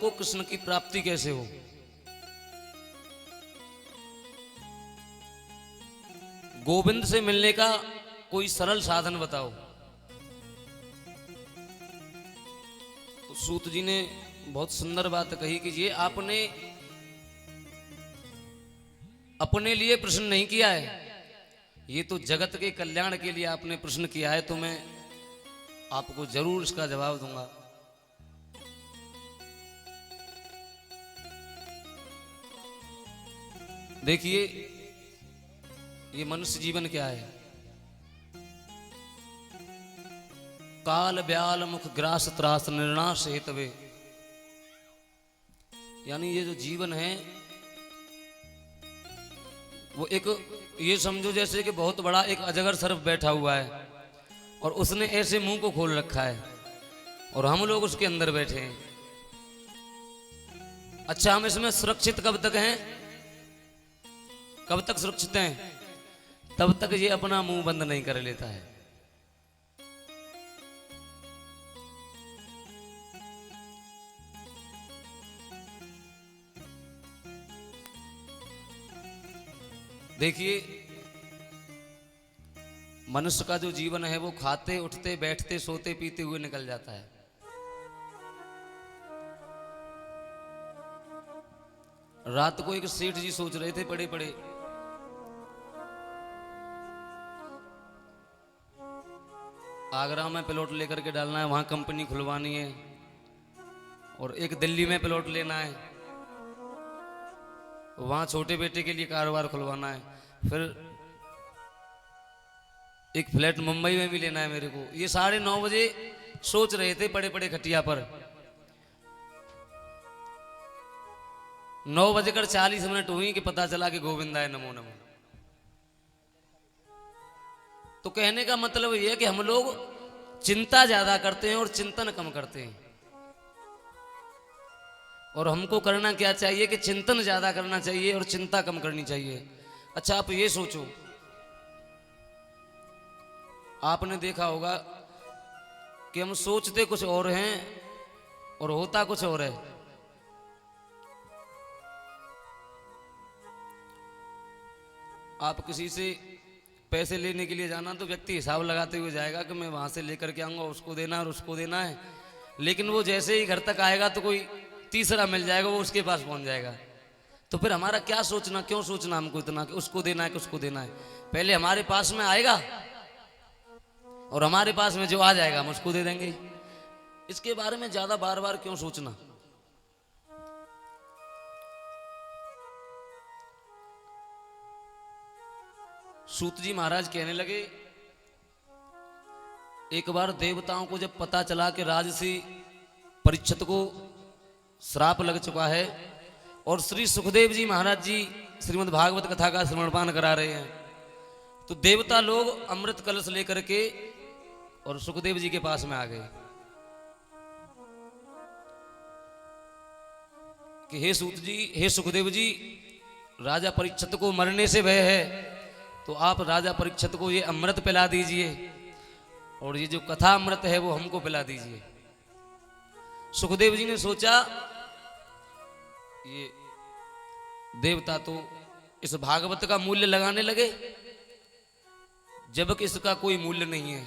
को कृष्ण की प्राप्ति कैसे हो। गोविंद से मिलने का कोई सरल साधन बताओ। तो सूत जी ने बहुत सुंदर बात कही कि ये आपने अपने लिए प्रश्न नहीं किया है, ये तो जगत के कल्याण के लिए आपने प्रश्न किया है। तो मैं आपको जरूर इसका जवाब दूंगा। देखिए, ये मनुष्य जीवन क्या है। काल ब्याल मुख ग्रास त्रास निर्णाश हेतवे, यानी ये जो जीवन है वो एक, ये समझो जैसे कि बहुत बड़ा एक अजगर सर्प बैठा हुआ है और उसने ऐसे मुंह को खोल रखा है और हम लोग उसके अंदर बैठे हैं। अच्छा, हम इसमें सुरक्षित कब तक हैं? कब तक सुरक्षित हैं? तब तक ये अपना मुंह बंद नहीं कर लेता है। देखिए, मनुष्य का जो जीवन है वो खाते उठते बैठते सोते पीते हुए निकल जाता है। रात को एक सेठ जी सोच रहे थे पड़े पड़े, आगरा में प्लॉट लेकर के डालना है, वहां कंपनी खुलवानी है, और एक दिल्ली में प्लॉट लेना है, वहां छोटे बेटे के लिए कारोबार खुलवाना है, फिर एक फ्लैट मुंबई में भी लेना है मेरे को। ये 9:30 बजे सोच रहे थे पड़े पड़े खटिया पर। 9:40 हुई कि पता चला कि गोविंदाय नमो नमो। तो कहने का मतलब यह है कि हम लोग चिंता ज्यादा करते हैं और चिंतन कम करते हैं। और हमको करना क्या चाहिए कि चिंतन ज्यादा करना चाहिए और चिंता कम करनी चाहिए। अच्छा, आप ये सोचो, आपने देखा होगा कि हम सोचते कुछ और हैं और होता कुछ और है। आप किसी से पैसे लेने के लिए जाना तो व्यक्ति हिसाब लगाते हुए जाएगा कि मैं वहां से लेकर के आऊंगा, उसको देना है और उसको देना है। लेकिन वो जैसे ही घर तक आएगा तो कोई तीसरा मिल जाएगा, वो उसके पास पहुंच जाएगा। तो फिर हमारा क्या सोचना, क्यों सोचना हमको इतना कि उसको देना है कि उसको देना है। पहले हमारे पास में आएगा और हमारे पास में जो आ जाएगा हम उसको दे देंगे। इसके बारे में ज्यादा बार बार क्यों सोचना। सूत जी महाराज कहने लगे, एक बार देवताओं को जब पता चला कि राजसी परीक्षित को श्राप लग चुका है और श्री सुखदेव जी महाराज जी श्रीमद् भागवत कथा का श्रवणपान करा रहे हैं, तो देवता लोग अमृत कलश लेकर के और सुखदेव जी के पास में आ गए कि हे सूत जी, हे सुखदेव जी, राजा परीक्षित को मरने से भय है, तो आप राजा परीक्षित को ये अमृत पिला दीजिए और ये जो कथा अमृत है वो हमको पिला दीजिए। सुखदेव जी ने सोचा, ये देवता तो इस भागवत का मूल्य लगाने लगे जबकि इसका कोई मूल्य नहीं है।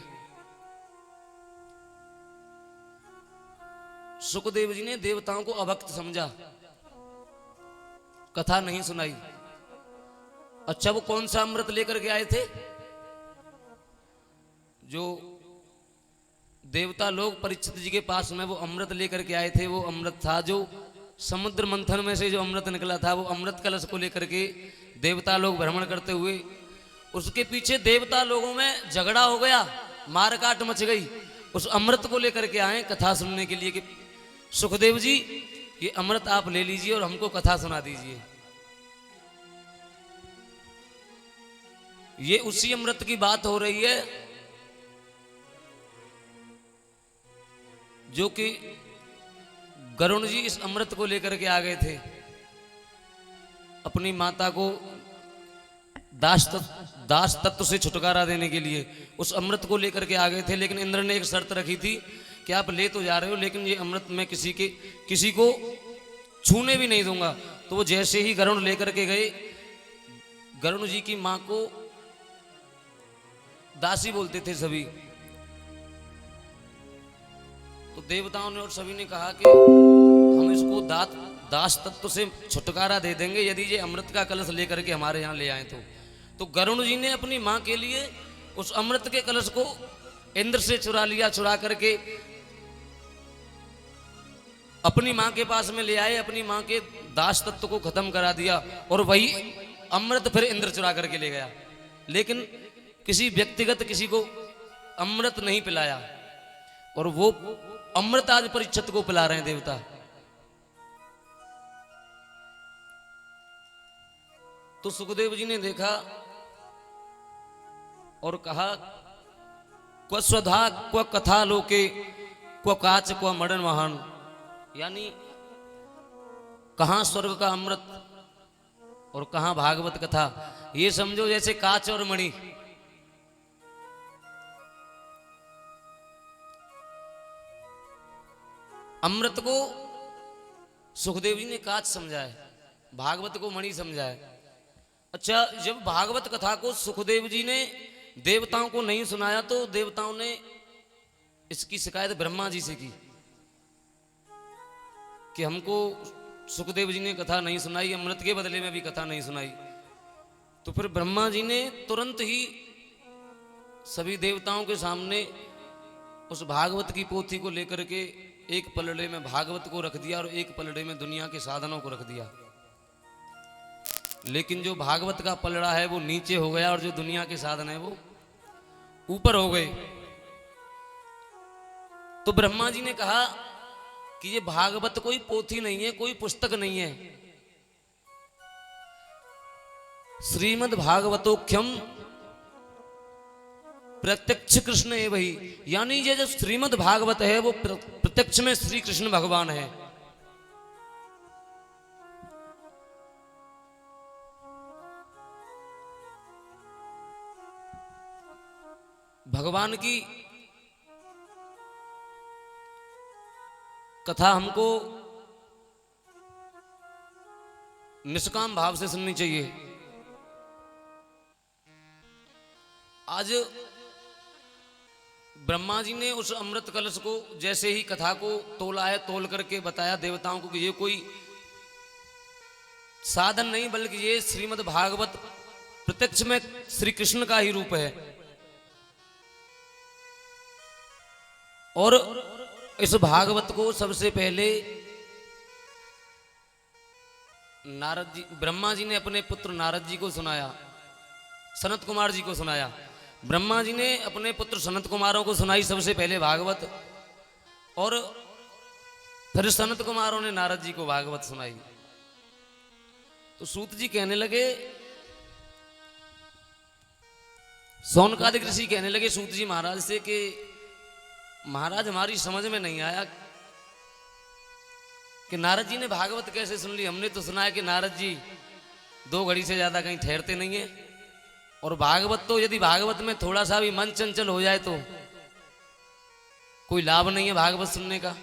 सुखदेव जी ने देवताओं को अभक्त समझा, कथा नहीं सुनाई। अच्छा, वो कौन सा अमृत लेकर के आए थे? जो देवता लोग परीक्षित जी के पास में वो अमृत लेकर के आए थे, वो अमृत था जो समुद्र मंथन में से जो अमृत निकला था, वो अमृत कलश को लेकर के देवता लोग भ्रमण करते हुए, उसके पीछे देवता लोगों में झगड़ा हो गया, मारकाट मच गई। उस अमृत को लेकर के आए कथा सुनने के लिए कि सुखदेव जी, ये अमृत आप ले लीजिए और हमको कथा सुना दीजिए। ये उसी अमृत की बात हो रही है जो कि गरुण जी इस अमृत को लेकर के आ गए थे अपनी माता को दास तत्व से छुटकारा देने के लिए। उस अमृत को लेकर के आ गए थे, लेकिन इंद्र ने एक शर्त रखी थी कि आप ले तो जा रहे हो लेकिन ये अमृत मैं किसी को छूने भी नहीं दूंगा। तो वो जैसे ही गरुण लेकर के गए, गरुण जी की मां को दासी बोलते थे सभी, तो देवताओं ने और सभी ने कहा कि हम इसको दास तत्व से छुटकारा दे देंगे यदि ये अमृत का कलश लेकर के हमारे यहाँ ले आए तो गरुण जी ने अपनी मां के लिए उस अमृत के कलश को इंद्र से चुरा लिया, चुरा करके अपनी मां के पास में ले आए, अपनी मां के दास तत्व को खत्म करा दिया और वही अमृत फिर इंद्र चुरा करके ले गया। लेकिन किसी व्यक्तिगत किसी को अमृत नहीं पिलाया और वो अमृत आज परीक्षित को पिला रहे हैं देवता। तो सुखदेव जी ने देखा और कहा, क्व स्वधा क्व कथा लोके क्व काच क्व मरण महान, यानी कहां स्वर्ग का अमृत और कहां भागवत कथा। ये समझो जैसे काच और मणि। अमृत को सुखदेव जी ने काच समझा है, भागवत को मणि समझा है। अच्छा, जब भागवत कथा को सुखदेव जी ने देवताओं को नहीं सुनाया तो देवताओं ने इसकी शिकायत ब्रह्मा जी से की कि हमको सुखदेव जी ने कथा नहीं सुनाई, अमृत के बदले में भी कथा नहीं सुनाई। तो फिर ब्रह्मा जी ने तुरंत ही सभी देवताओं के सामने उस भागवत की पोथी को लेकर के एक पलड़े में भागवत को रख दिया और एक पलड़े में दुनिया के साधनों को रख दिया। लेकिन जो भागवत का पलड़ा है वो नीचे हो गया और जो दुनिया के साधन है वो ऊपर हो गए। तो ब्रह्मा जी ने कहा कि ये भागवत कोई पोथी नहीं है, कोई पुस्तक नहीं है। श्रीमद् भागवतोख्यम प्रत्यक्ष कृष्ण है वही, यानी ये जो श्रीमद् भागवत है वो प्रत्यक्ष में श्री कृष्ण भगवान है। भगवान की कथा हमको निष्काम भाव से सुननी चाहिए। आज ब्रह्मा जी ने उस अमृत कलश को जैसे ही कथा को तोला है, तोल करके बताया देवताओं को कि ये कोई साधन नहीं बल्कि ये श्रीमद् भागवत प्रत्यक्ष में श्री कृष्ण का ही रूप है। और इस भागवत को सबसे पहले नारद जी, ब्रह्मा जी ने अपने पुत्र नारद जी को सुनाया, सनत कुमार जी को सुनाया। ब्रह्मा जी ने अपने पुत्र सनत कुमारों को सुनाई सबसे पहले भागवत, और फिर सनत कुमारों ने नारद जी को भागवत सुनाई। तो सूत जी कहने लगे, सौनकादिक ऋषि कहने लगे सूत जी महाराज से कि महाराज हमारी समझ में नहीं आया कि नारद जी ने भागवत कैसे सुन ली। हमने तो सुना है कि नारद जी 2 घड़ी से ज्यादा कहीं ठहरते नहीं है, और भागवत तो यदि भागवत में थोड़ा सा भी मन चंचल हो जाए तो कोई लाभ नहीं है भागवत सुनने का।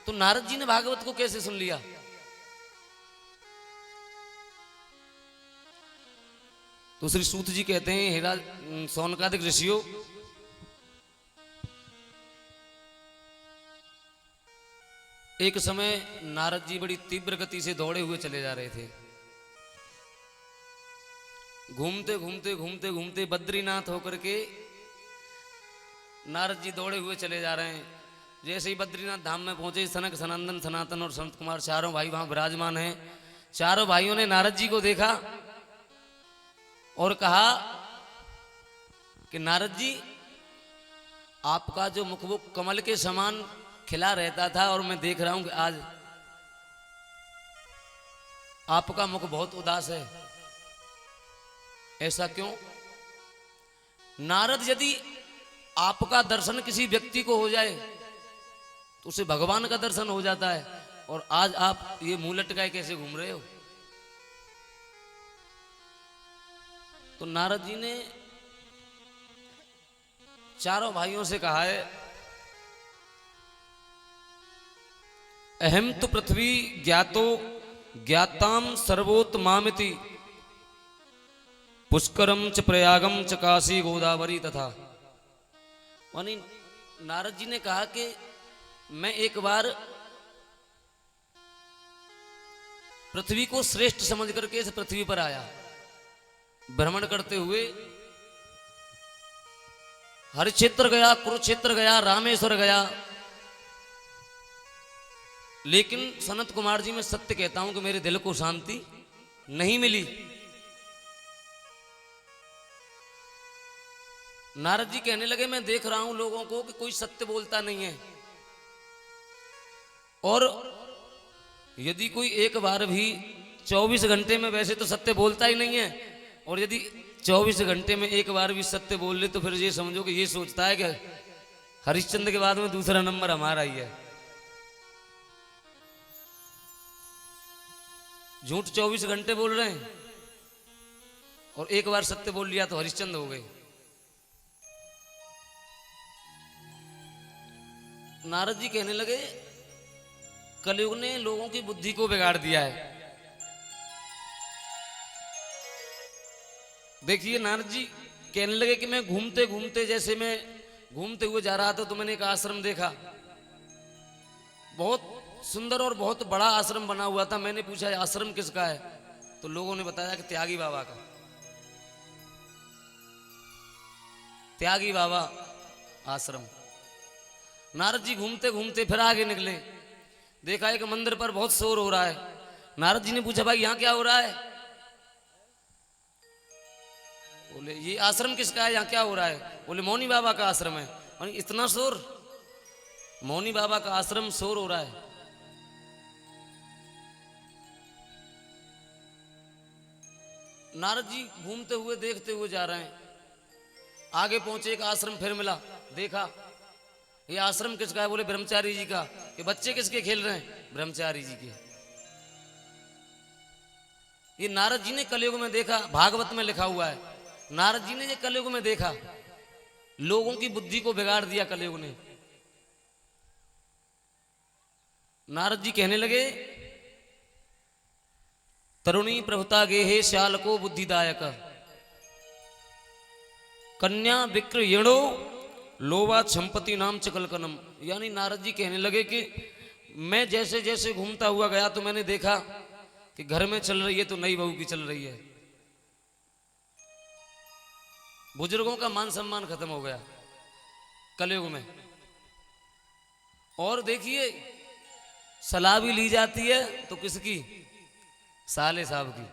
तो नारद जी ने भागवत को कैसे सुन लिया? तो श्री सूत जी कहते हैं, हेरा सौनकादिक ऋषियों, एक समय नारद जी बड़ी तीव्र गति से दौड़े हुए चले जा रहे थे। घूमते घूमते घूमते घूमते बद्रीनाथ होकर के नारद जी दौड़े हुए चले जा रहे हैं। जैसे ही बद्रीनाथ धाम में पहुंचे, सनक सनंदन सनातन और संत कुमार चारों भाई वहां विराजमान हैं। चारों भाइयों ने नारद जी को देखा और कहा कि नारद जी, आपका जो मुख वो कमल के समान खिला रहता था और मैं देख रहा हूं कि आज आपका मुख बहुत उदास है, ऐसा क्यों? नारद, यदि आपका दर्शन किसी व्यक्ति को हो जाए तो उसे भगवान का दर्शन हो जाता है, और आज आप ये मुंह लटकाए कैसे घूम रहे हो? तो नारद जी ने चारों भाइयों से कहा है अहम तो पृथ्वी ज्ञातो ज्ञाताम सर्वोत्तमामिति पुष्करम च प्रयागम च काशी गोदावरी तथा। यानी नारद जी ने कहा कि मैं एक बार पृथ्वी को श्रेष्ठ समझ करके इस पृथ्वी पर आया, भ्रमण करते हुए हर क्षेत्र गया, कुरुक्षेत्र गया, रामेश्वर गया, लेकिन सनत कुमार जी मैं सत्य कहता हूं कि मेरे दिल को शांति नहीं मिली। नारद जी कहने लगे मैं देख रहा हूं लोगों को कि कोई सत्य बोलता नहीं है, और यदि कोई एक बार भी 24 घंटे में, वैसे तो सत्य बोलता ही नहीं है, और यदि 24 घंटे में एक बार भी सत्य बोल ले तो फिर ये समझो कि ये सोचता है कि हरिश्चंद्र के बाद में दूसरा नंबर हमारा ही है। झूठ 24 घंटे बोल रहे हैं और एक बार सत्य बोल लिया तो हरिश्चंद्र हो गए। नारद जी कहने लगे कलयुग ने लोगों की बुद्धि को बिगाड़ दिया है। देखिए नारद जी कहने लगे कि मैं घूमते घूमते, जैसे मैं घूमते हुए जा रहा था तो मैंने एक आश्रम देखा, बहुत सुंदर और बहुत बड़ा आश्रम बना हुआ था। मैंने पूछा आश्रम किसका है, तो लोगों ने बताया कि त्यागी बाबा का। त्यागी बाबा आश्रम। नारद जी घूमते घूमते फिर आगे निकले, देखा एक मंदिर पर बहुत शोर हो रहा है। नारद जी ने पूछा भाई यहां क्या हो रहा है? बोले ये आश्रम किसका है, यहाँ क्या हो रहा है? बोले मौनी बाबा का आश्रम है। और इतना शोर, मौनी बाबा का आश्रम, शोर हो रहा है। नारद जी घूमते हुए देखते हुए जा रहे हैं, आगे पहुंचे एक आश्रम फिर मिला, देखा ये आश्रम किसका है? बोले ब्रह्मचारी जी का। ये बच्चे किसके खेल रहे हैं? ब्रह्मचारी जी के। ये नारद जी ने कलयुग में देखा, भागवत में लिखा हुआ है, नारद जी ने ये कलयुग में देखा, लोगों की बुद्धि को बिगाड़ दिया कलयुग ने। नारद जी कहने लगे तरुणी प्रभुता गेहे श्याल को बुद्धिदायक कन्या विक्र येणो लोवा छंपति नाम चकलकनम। यानी नारद जी कहने लगे कि मैं जैसे जैसे घूमता हुआ गया तो मैंने देखा कि घर में चल रही है तो नई बहू की चल रही है। बुजुर्गों का मान सम्मान खत्म हो गया कलयुग में। और देखिए सलाह भी ली जाती है तो किसकी? साले साहब की।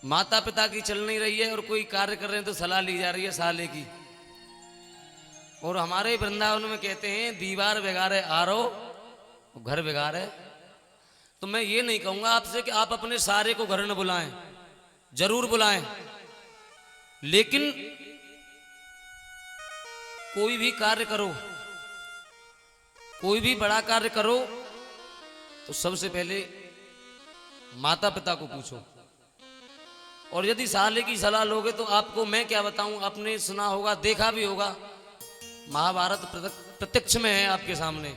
माता पिता की चल नहीं रही है और कोई कार्य कर रहे हैं तो सलाह ली जा रही है साले की। और हमारे वृंदावन में कहते हैं दीवार बिगाड़े आरो घर बिगाड़े। तो मैं ये नहीं कहूंगा आपसे कि आप अपने सारे को घर न बुलाएं, जरूर बुलाएं, लेकिन कोई भी कार्य करो, कोई भी बड़ा कार्य करो तो सबसे पहले माता पिता को पूछो। और यदि साले की सलाह लोगे तो आपको मैं क्या बताऊं, आपने सुना होगा, देखा भी होगा, महाभारत प्रत्यक्ष में है आपके सामने।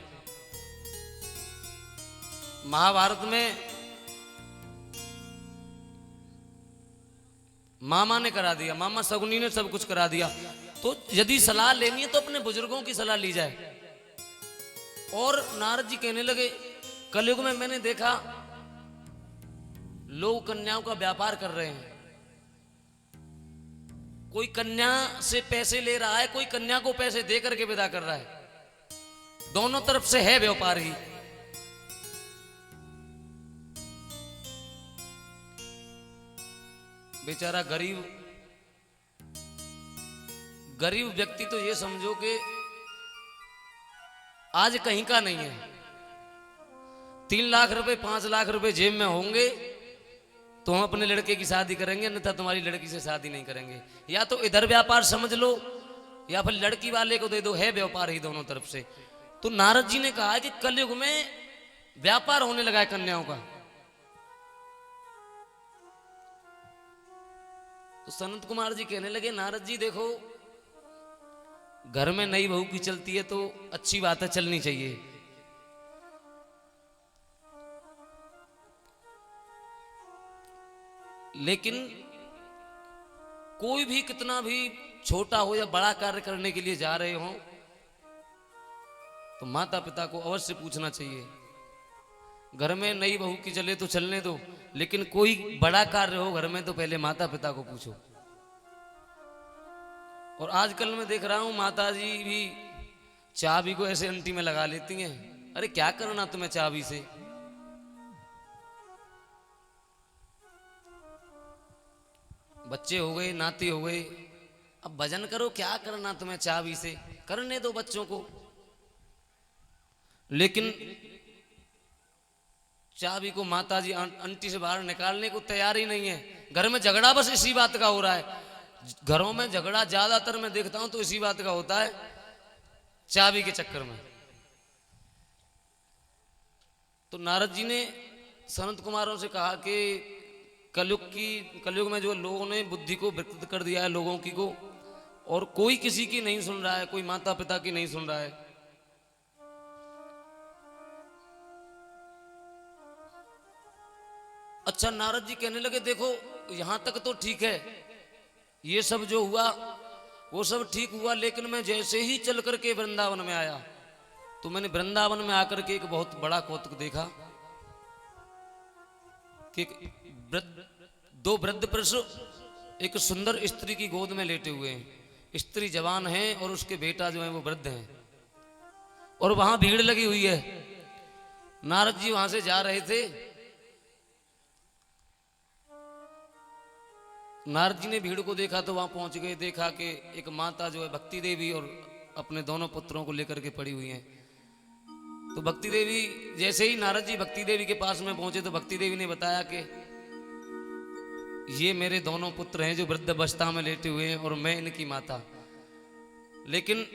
महाभारत में मामा ने करा दिया, मामा शकुनी ने सब कुछ करा दिया। तो यदि सलाह लेनी है तो अपने बुजुर्गों की सलाह ली जाए। और नारद जी कहने लगे कलयुग में मैंने देखा लोग कन्याओं का व्यापार कर रहे हैं। कोई कन्या से पैसे ले रहा है, कोई कन्या को पैसे दे करके विदा कर रहा है। दोनों तरफ से है व्यापार ही। बेचारा गरीब व्यक्ति तो ये समझो कि आज कहीं का नहीं है। 3 लाख रुपए 5 लाख रुपए जेब में होंगे तो हम अपने लड़के की शादी करेंगे, अन्यथा तुम्हारी लड़की से शादी नहीं करेंगे। या तो इधर व्यापार समझ लो या फिर लड़की वाले को दे दो, है व्यापार ही दोनों तरफ से। तो नारद जी ने कहा कि कलयुग में व्यापार होने लगा है कन्याओं का। तो सनत कुमार जी कहने लगे नारद जी देखो घर में नई बहू की चलती है तो अच्छी बात है, चलनी चाहिए। लेकिन कोई भी कितना भी छोटा हो या बड़ा कार्य करने के लिए जा रहे हो तो माता पिता को अवश्य पूछना चाहिए। घर में नई बहू की चले तो चलने दो, लेकिन कोई बड़ा कार्य हो घर में तो पहले माता पिता को पूछो। और आजकल मैं देख रहा हूं माता जी भी चाबी को ऐसे अंटी में लगा लेती हैं। अरे क्या करना तुम्हें चाबी से? बच्चे हो गए, नाती हो गए, अब भजन करो, क्या करना तुम्हें चाबी से? करने दो बच्चों को। लेकिन चाबी को माताजी अंटी से बाहर निकालने को तैयार ही नहीं है। घर में झगड़ा बस इसी बात का हो रहा है। घरों में झगड़ा ज्यादातर मैं देखता हूं तो इसी बात का होता है, चाबी के चक्कर में। तो नारद जी ने सनत कुमारों से कहा कि कलयुग में जो लोगों ने बुद्धि को विकृत कर दिया है लोगों की को, और कोई किसी की नहीं सुन रहा है, कोई माता पिता की नहीं सुन रहा है। अच्छा, नारद जी कहने लगे देखो यहां तक तो ठीक है, ये सब जो हुआ वो सब ठीक हुआ, लेकिन मैं जैसे ही चल करके वृंदावन में आया तो मैंने वृंदावन में आकर के एक बहुत बड़ा कौतुक देखा कि दो वृद्ध पुरुष एक सुंदर स्त्री की गोद में लेटे हुए हैं। स्त्री जवान है और उसके बेटा जो है वो वृद्ध हैं, और वहां भीड़ लगी हुई है। नारद जी वहां से जा रहे थे। नारद जी ने भीड़ को देखा तो वहां पहुंच गए। देखा कि एक माता जो है भक्ति देवी और अपने दोनों पुत्रों को लेकर के पड़ी हुई हैं। तो भक्ति देवी, जैसे ही नारद जी भक्ति देवी के पास में पहुंचे तो भक्ति देवी ने बताया कि ये मेरे दोनों पुत्र हैं जो वृद्ध अवस्था में लेटे हुए हैं और मैं इनकी माता। लेकिन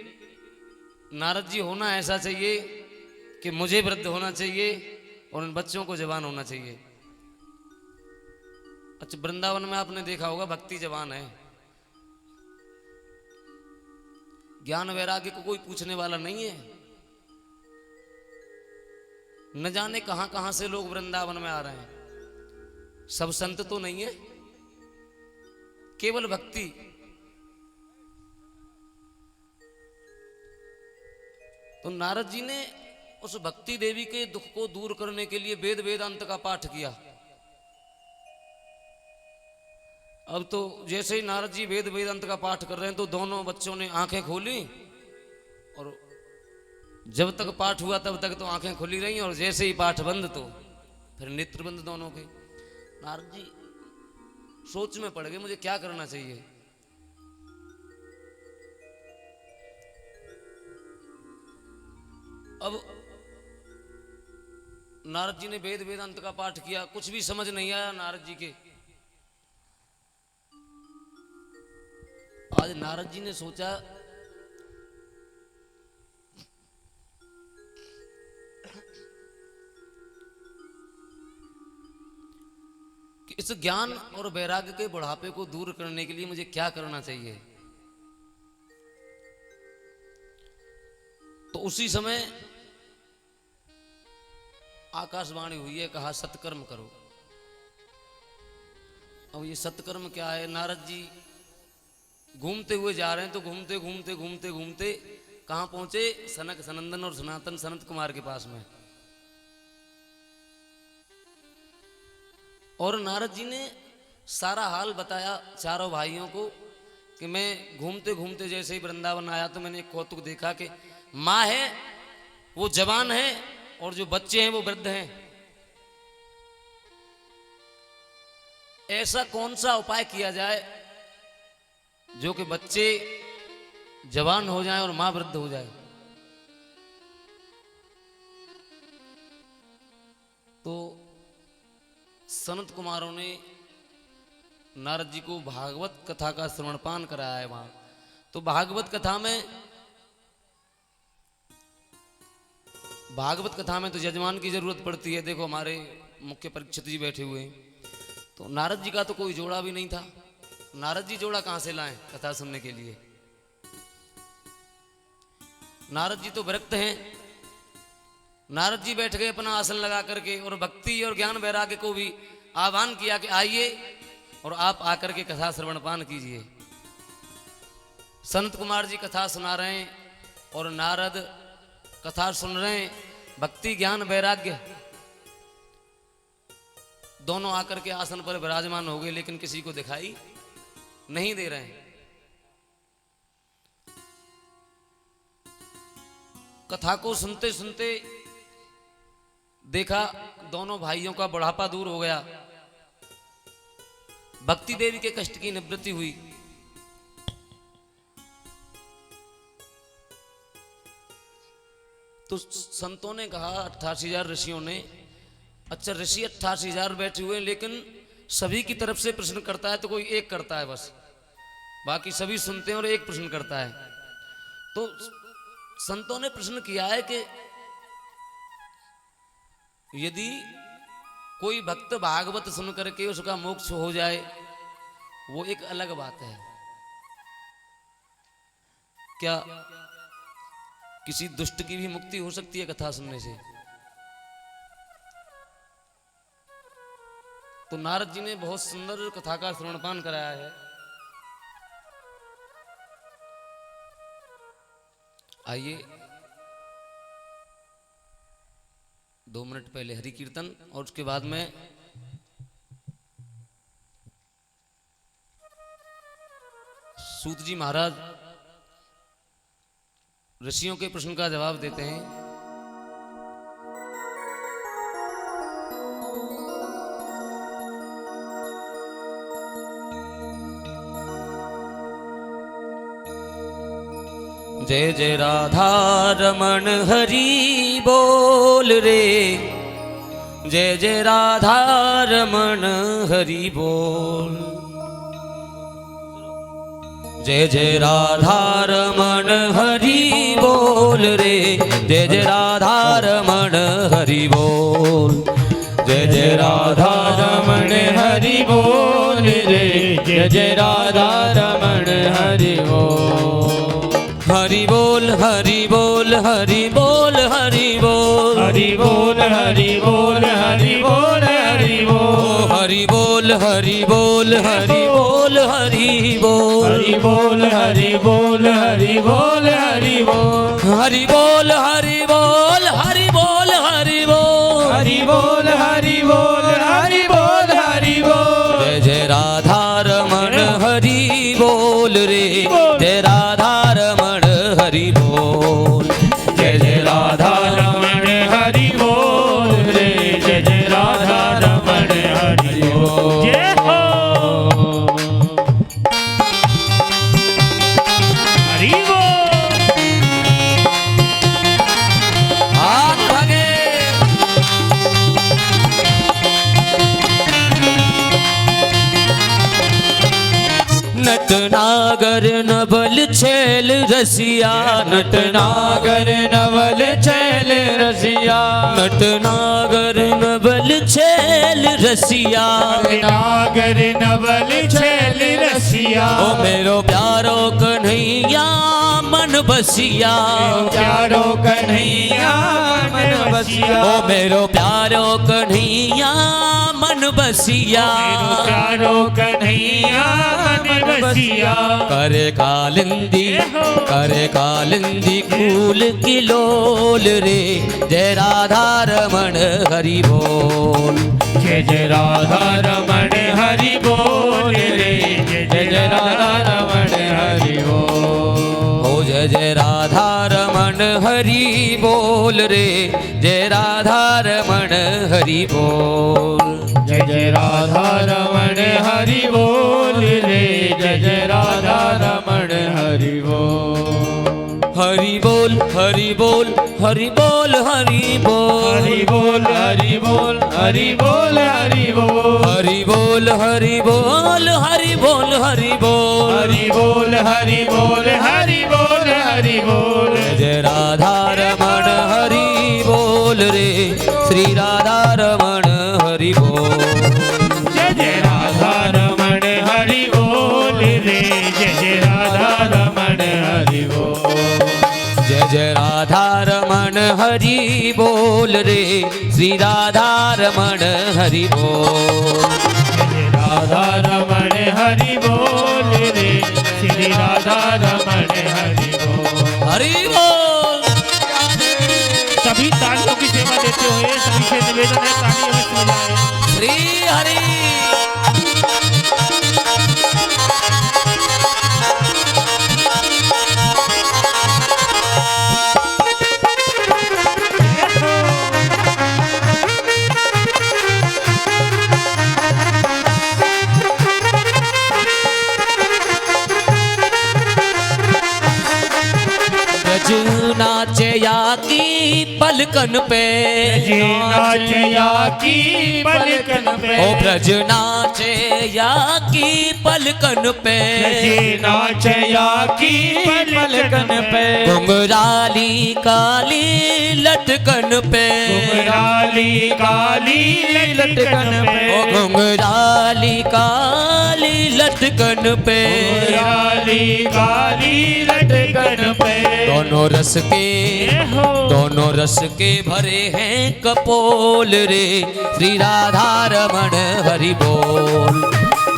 नारद जी, होना ऐसा चाहिए कि मुझे वृद्ध होना चाहिए और इन बच्चों को जवान होना चाहिए। अच्छा, वृंदावन में आपने देखा होगा भक्ति जवान है, ज्ञान वैराग्य को कोई पूछने वाला नहीं है। न जाने कहां कहां से लोग वृंदावन में आ रहे हैं। सब संत तो नहीं है, केवल भक्ति। तो नारद जी ने उस भक्ति देवी के दुख को दूर करने के लिए वेद वेदांत का पाठ किया। अब तो जैसे ही नारद जी वेद वेदांत का पाठ कर रहे हैं तो दोनों बच्चों ने आंखें खोली, और जब तक पाठ हुआ तब तक तो आंखें खुली रही, और जैसे ही पाठ बंद तो फिर नेत्र बंद दोनों के। नारद जी सोच में पड़ गए, मुझे क्या करना चाहिए। अब नारद जी ने वेद वेदांत का पाठ किया, कुछ भी समझ नहीं आया नारद जी के। आज नारद जी ने सोचा कि इस ज्ञान और वैराग्य के बुढ़ापे को दूर करने के लिए मुझे क्या करना चाहिए। तो उसी समय आकाशवाणी हुई है, कहा सत्कर्म करो। अब ये सत्कर्म क्या है? नारद जी घूमते हुए जा रहे हैं तो घूमते घूमते घूमते घूमते कहां पहुंचे? सनक सनंदन और सनातन सनत कुमार के पास में। और नारद जी ने सारा हाल बताया चारों भाइयों को कि मैं घूमते घूमते जैसे ही वृंदावन आया तो मैंने एक कौतुक देखा कि माँ है वो जवान है और जो बच्चे हैं वो वृद्ध हैं। ऐसा कौन सा उपाय किया जाए जो कि बच्चे जवान हो जाएं और मां वृद्ध हो जाए। तो सनत कुमारों ने नारद जी को भागवत कथा का श्रवणपान कराया है वहां। तो भागवत कथा में तो यजमान की जरूरत पड़ती है। देखो हमारे मुख्य परीक्षित जी बैठे हुए हैं, तो नारद जी का तो कोई जोड़ा भी नहीं था। नारद जी जोड़ा कहां से लाएं कथा सुनने के लिए? नारद जी तो विरक्त हैं। नारद जी बैठ गए अपना आसन लगा करके और भक्ति और ज्ञान वैराग्य को भी आह्वान किया कि आइए और आप आकर के कथा श्रवण पान कीजिए। संत कुमार जी कथा सुना रहे हैं और नारद कथा सुन रहे हैं। भक्ति ज्ञान वैराग्य दोनों आकर के आसन पर विराजमान हो गए, लेकिन किसी को दिखाई नहीं दे रहे हैं। कथा को सुनते सुनते देखा दोनों भाइयों का बुढ़ापा दूर हो गया, भक्ति देवी के कष्ट की निवृत्ति हुई। तो संतों ने कहा 88,000 ऋषियों ने, अच्छा ऋषि 88,000 बैठे हुए लेकिन सभी की तरफ से प्रश्न करता है तो कोई एक करता है बस, बाकी सभी सुनते हैं और एक प्रश्न करता है। तो संतों ने प्रश्न किया है कि यदि कोई भक्त भागवत सुन करके उसका मोक्ष हो जाए वो एक अलग बात है, क्या किसी दुष्ट की भी मुक्ति हो सकती है कथा सुनने से? तो नारद जी ने बहुत सुंदर कथा का श्रवणपान कराया है। आइए 2 मिनट पहले हरि कीर्तन और उसके बाद में सूत जी महाराज ऋषियों के प्रश्न का जवाब देते हैं। जय जय राधा रमण हरि बोल रे, जय जय राधा रमण हरि बोल, जय जय राधा रमण हरि बोल रे, जय जय राधा रमण हरि बोल, जय जय राधा रमण हरि बोल रे, जय जय राधा रमण हरि बोल। हरि बोल हरि बोल हरि बोल हरि बोल, हरि बोल हरि बोल हरि बोल हरि बोल, हरि बोल हरि बोल हरि बोल हरि बोल, हरि बोल हरि बोल हरि बोल हरि बोल, हरि बोल हरि बोल हरि बोल हरि बोल, हरि बोल हरि बोल हरि बोल हरि बोल। जय जय राधा रमण हरि बोल रे, जय राधा रमण हरि बोल, जय जय राधा रमण हरि बोल रे, जय जय राधा रमण हरि बोल। जय हो हरि बोल। हाथ भागे नट नागर नवल छैल रसिया, नट नागर नवल छैल रसिया, नट नागर नवल छैल रसिया, नागर नवल छैल रसिया। ओ मेरो प्यारो कन्हैया मन बसिया, प्यारो कन्हैया मन बसिया, ओ मेरो प्यारो कन्हैया मन बसिया, प्यारो कन्हैया मन बसिया। करे कालिंदी फूल की लोल रे, जय राधा रमण हरि बोल, जय जय राधा रमण हरि बोल रे, जय जय राधा रमण हरि बोल। ओ जय जय राधा रमण हरि बोल रे, जय राधा रमण हरि बोल, जय जय राधा रमण हरि बोल रे, जय जय राधा रमण हरि बोल। हरि बोल हरि बोल हरि बोल हरि बोल, हरि बोल हरि बोल हरि बोल हरि बोल, हरि बोल हरि बोल हरि बोल हरि बोल, हरि बोल हरि बोल हरि बोल हरि बोल। जय राधा रमण हरि बोल रे, श्री राधा रमण हरि बोल, जय जय राधा रमण हरि बोल रे, जय जय राधा रमण हरि बोल, जय जय राधा रमण हरि बोल रे, श्री राधा रमण हरि बोल। राधा रमण हरि बोल रे, श्री राधा रमण हरि बोल। हरि बोल। सभी तालियों की सेवा देते हुए सभी से निवेदन है, ताली अवश्य बजाएं। श्री हरि। नाचे या की पलकन पे, नाचे या की पलकन पे, ओ ब्रज नाचे या की पलकन पे, नाचे या की पलकन पे, घुंघराली काली लटकन पे, घुंघराली काली लटकन पे, ओ घुंघराली काली लटकन पे, घुंघराली काली लटकन पे। दोनों रस के भरे हैं कपोल रे, श्री राधा रमण हरि बोल।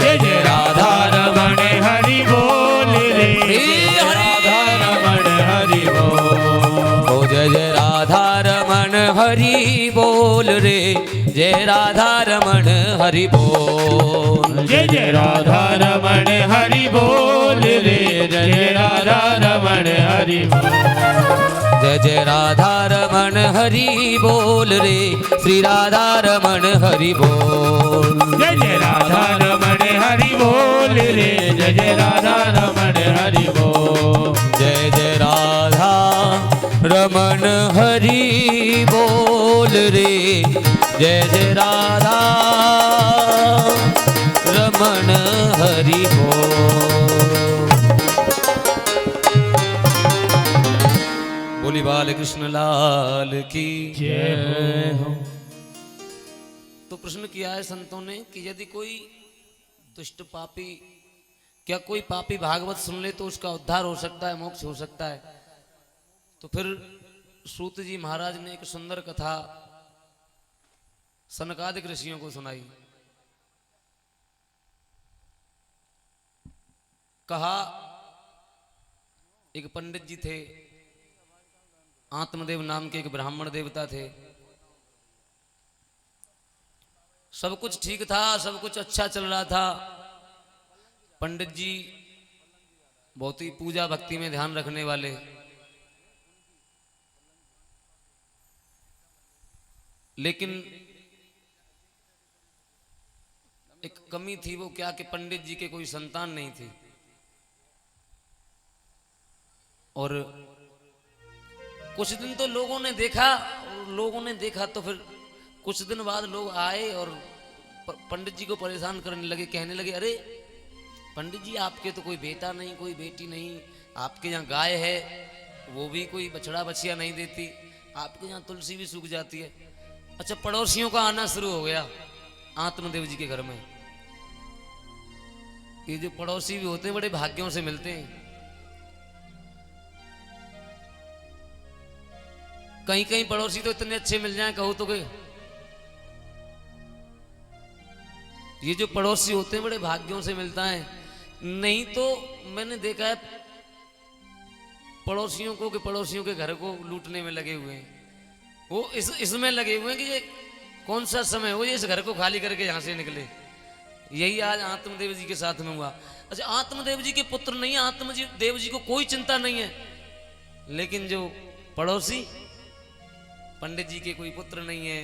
जय जय राधा रमण हरि बोल रे, श्री राधा रमण हरि बोल। ओ जय जय राधा रमण हरि बोल रे, जय राधा रमण हरि बोल। जय जय राधा रमण हरि बोल रे, जय राधा रमण हरि बोल। जय जय राधा रमण हरि बोल रे, श्री राधा रमण हरि बोल। जय जय राधा रमण हरि बोल रे, जय जय राधा रमण हरि बोल। जय जय राधा रमण हरि बोल रे, जय जय राधा रमण हरि बोल। बोली बाल कृष्ण लाल की जय हो। तो प्रश्न किया है संतों ने कि यदि कोई दुष्ट पापी, क्या कोई पापी भागवत सुन ले तो उसका उद्धार हो सकता है, मोक्ष हो सकता है? तो फिर सूत जी महाराज ने एक सुंदर कथा सनकादिक ऋषियों को सुनाई। कहा एक पंडित जी थे, आत्मदेव नाम के एक ब्राह्मण देवता थे। सब कुछ ठीक था, सब कुछ अच्छा चल रहा था। पंडित जी बहुत ही पूजा भक्ति में ध्यान रखने वाले, लेकिन एक कमी थी। वो क्या कि पंडित जी के कोई संतान नहीं थी। और कुछ दिन तो लोगों ने देखा तो फिर कुछ दिन बाद लोग आए और पंडित जी को परेशान करने लगे, कहने लगे, अरे पंडित जी आपके तो कोई बेटा नहीं, कोई बेटी नहीं, आपके यहाँ गाय है वो भी कोई बछड़ा बछिया नहीं देती, आपके यहाँ तुलसी भी सूख जाती है। अच्छा, पड़ोसियों का आना शुरू हो गया आत्मदेव जी के घर में। ये जो पड़ोसी भी होते हैं बड़े भाग्यों से मिलते हैं। कहीं कहीं पड़ोसी तो इतने अच्छे मिल जाएं, कहो तो गए। ये जो पड़ोसी होते हैं बड़े भाग्यों से मिलता है। नहीं तो मैंने देखा है पड़ोसियों को कि पड़ोसियों के घर को लूटने में लगे हुए हैं। वो इसमें लगे हुए हैं कि ये कौन सा समय हो, ये इस घर को खाली करके यहाँ से निकले। यही आज आत्मदेव जी के साथ में हुआ। अच्छा, आत्मदेव जी के पुत्र नहीं है, आत्मदेव जी को कोई चिंता नहीं है, लेकिन जो पड़ोसी पंडित जी के कोई पुत्र नहीं है,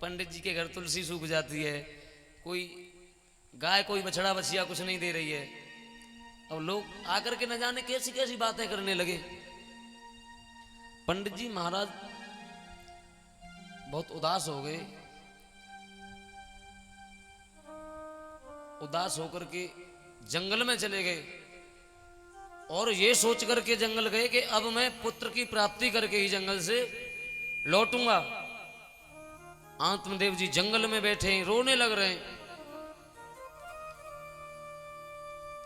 पंडित जी के घर तुलसी सूख जाती है, कोई गाय कोई बछड़ा बछिया कुछ नहीं दे रही है। अब लोग आकर के न जाने कैसी कैसी बातें करने लगे। पंडित जी महाराज बहुत उदास हो गए। उदास होकर के जंगल में चले गए और ये सोच करके जंगल गए कि अब मैं पुत्र की प्राप्ति करके ही जंगल से लौटूंगा। आत्मदेव जी जंगल में बैठे हैं, रोने लग रहे हैं।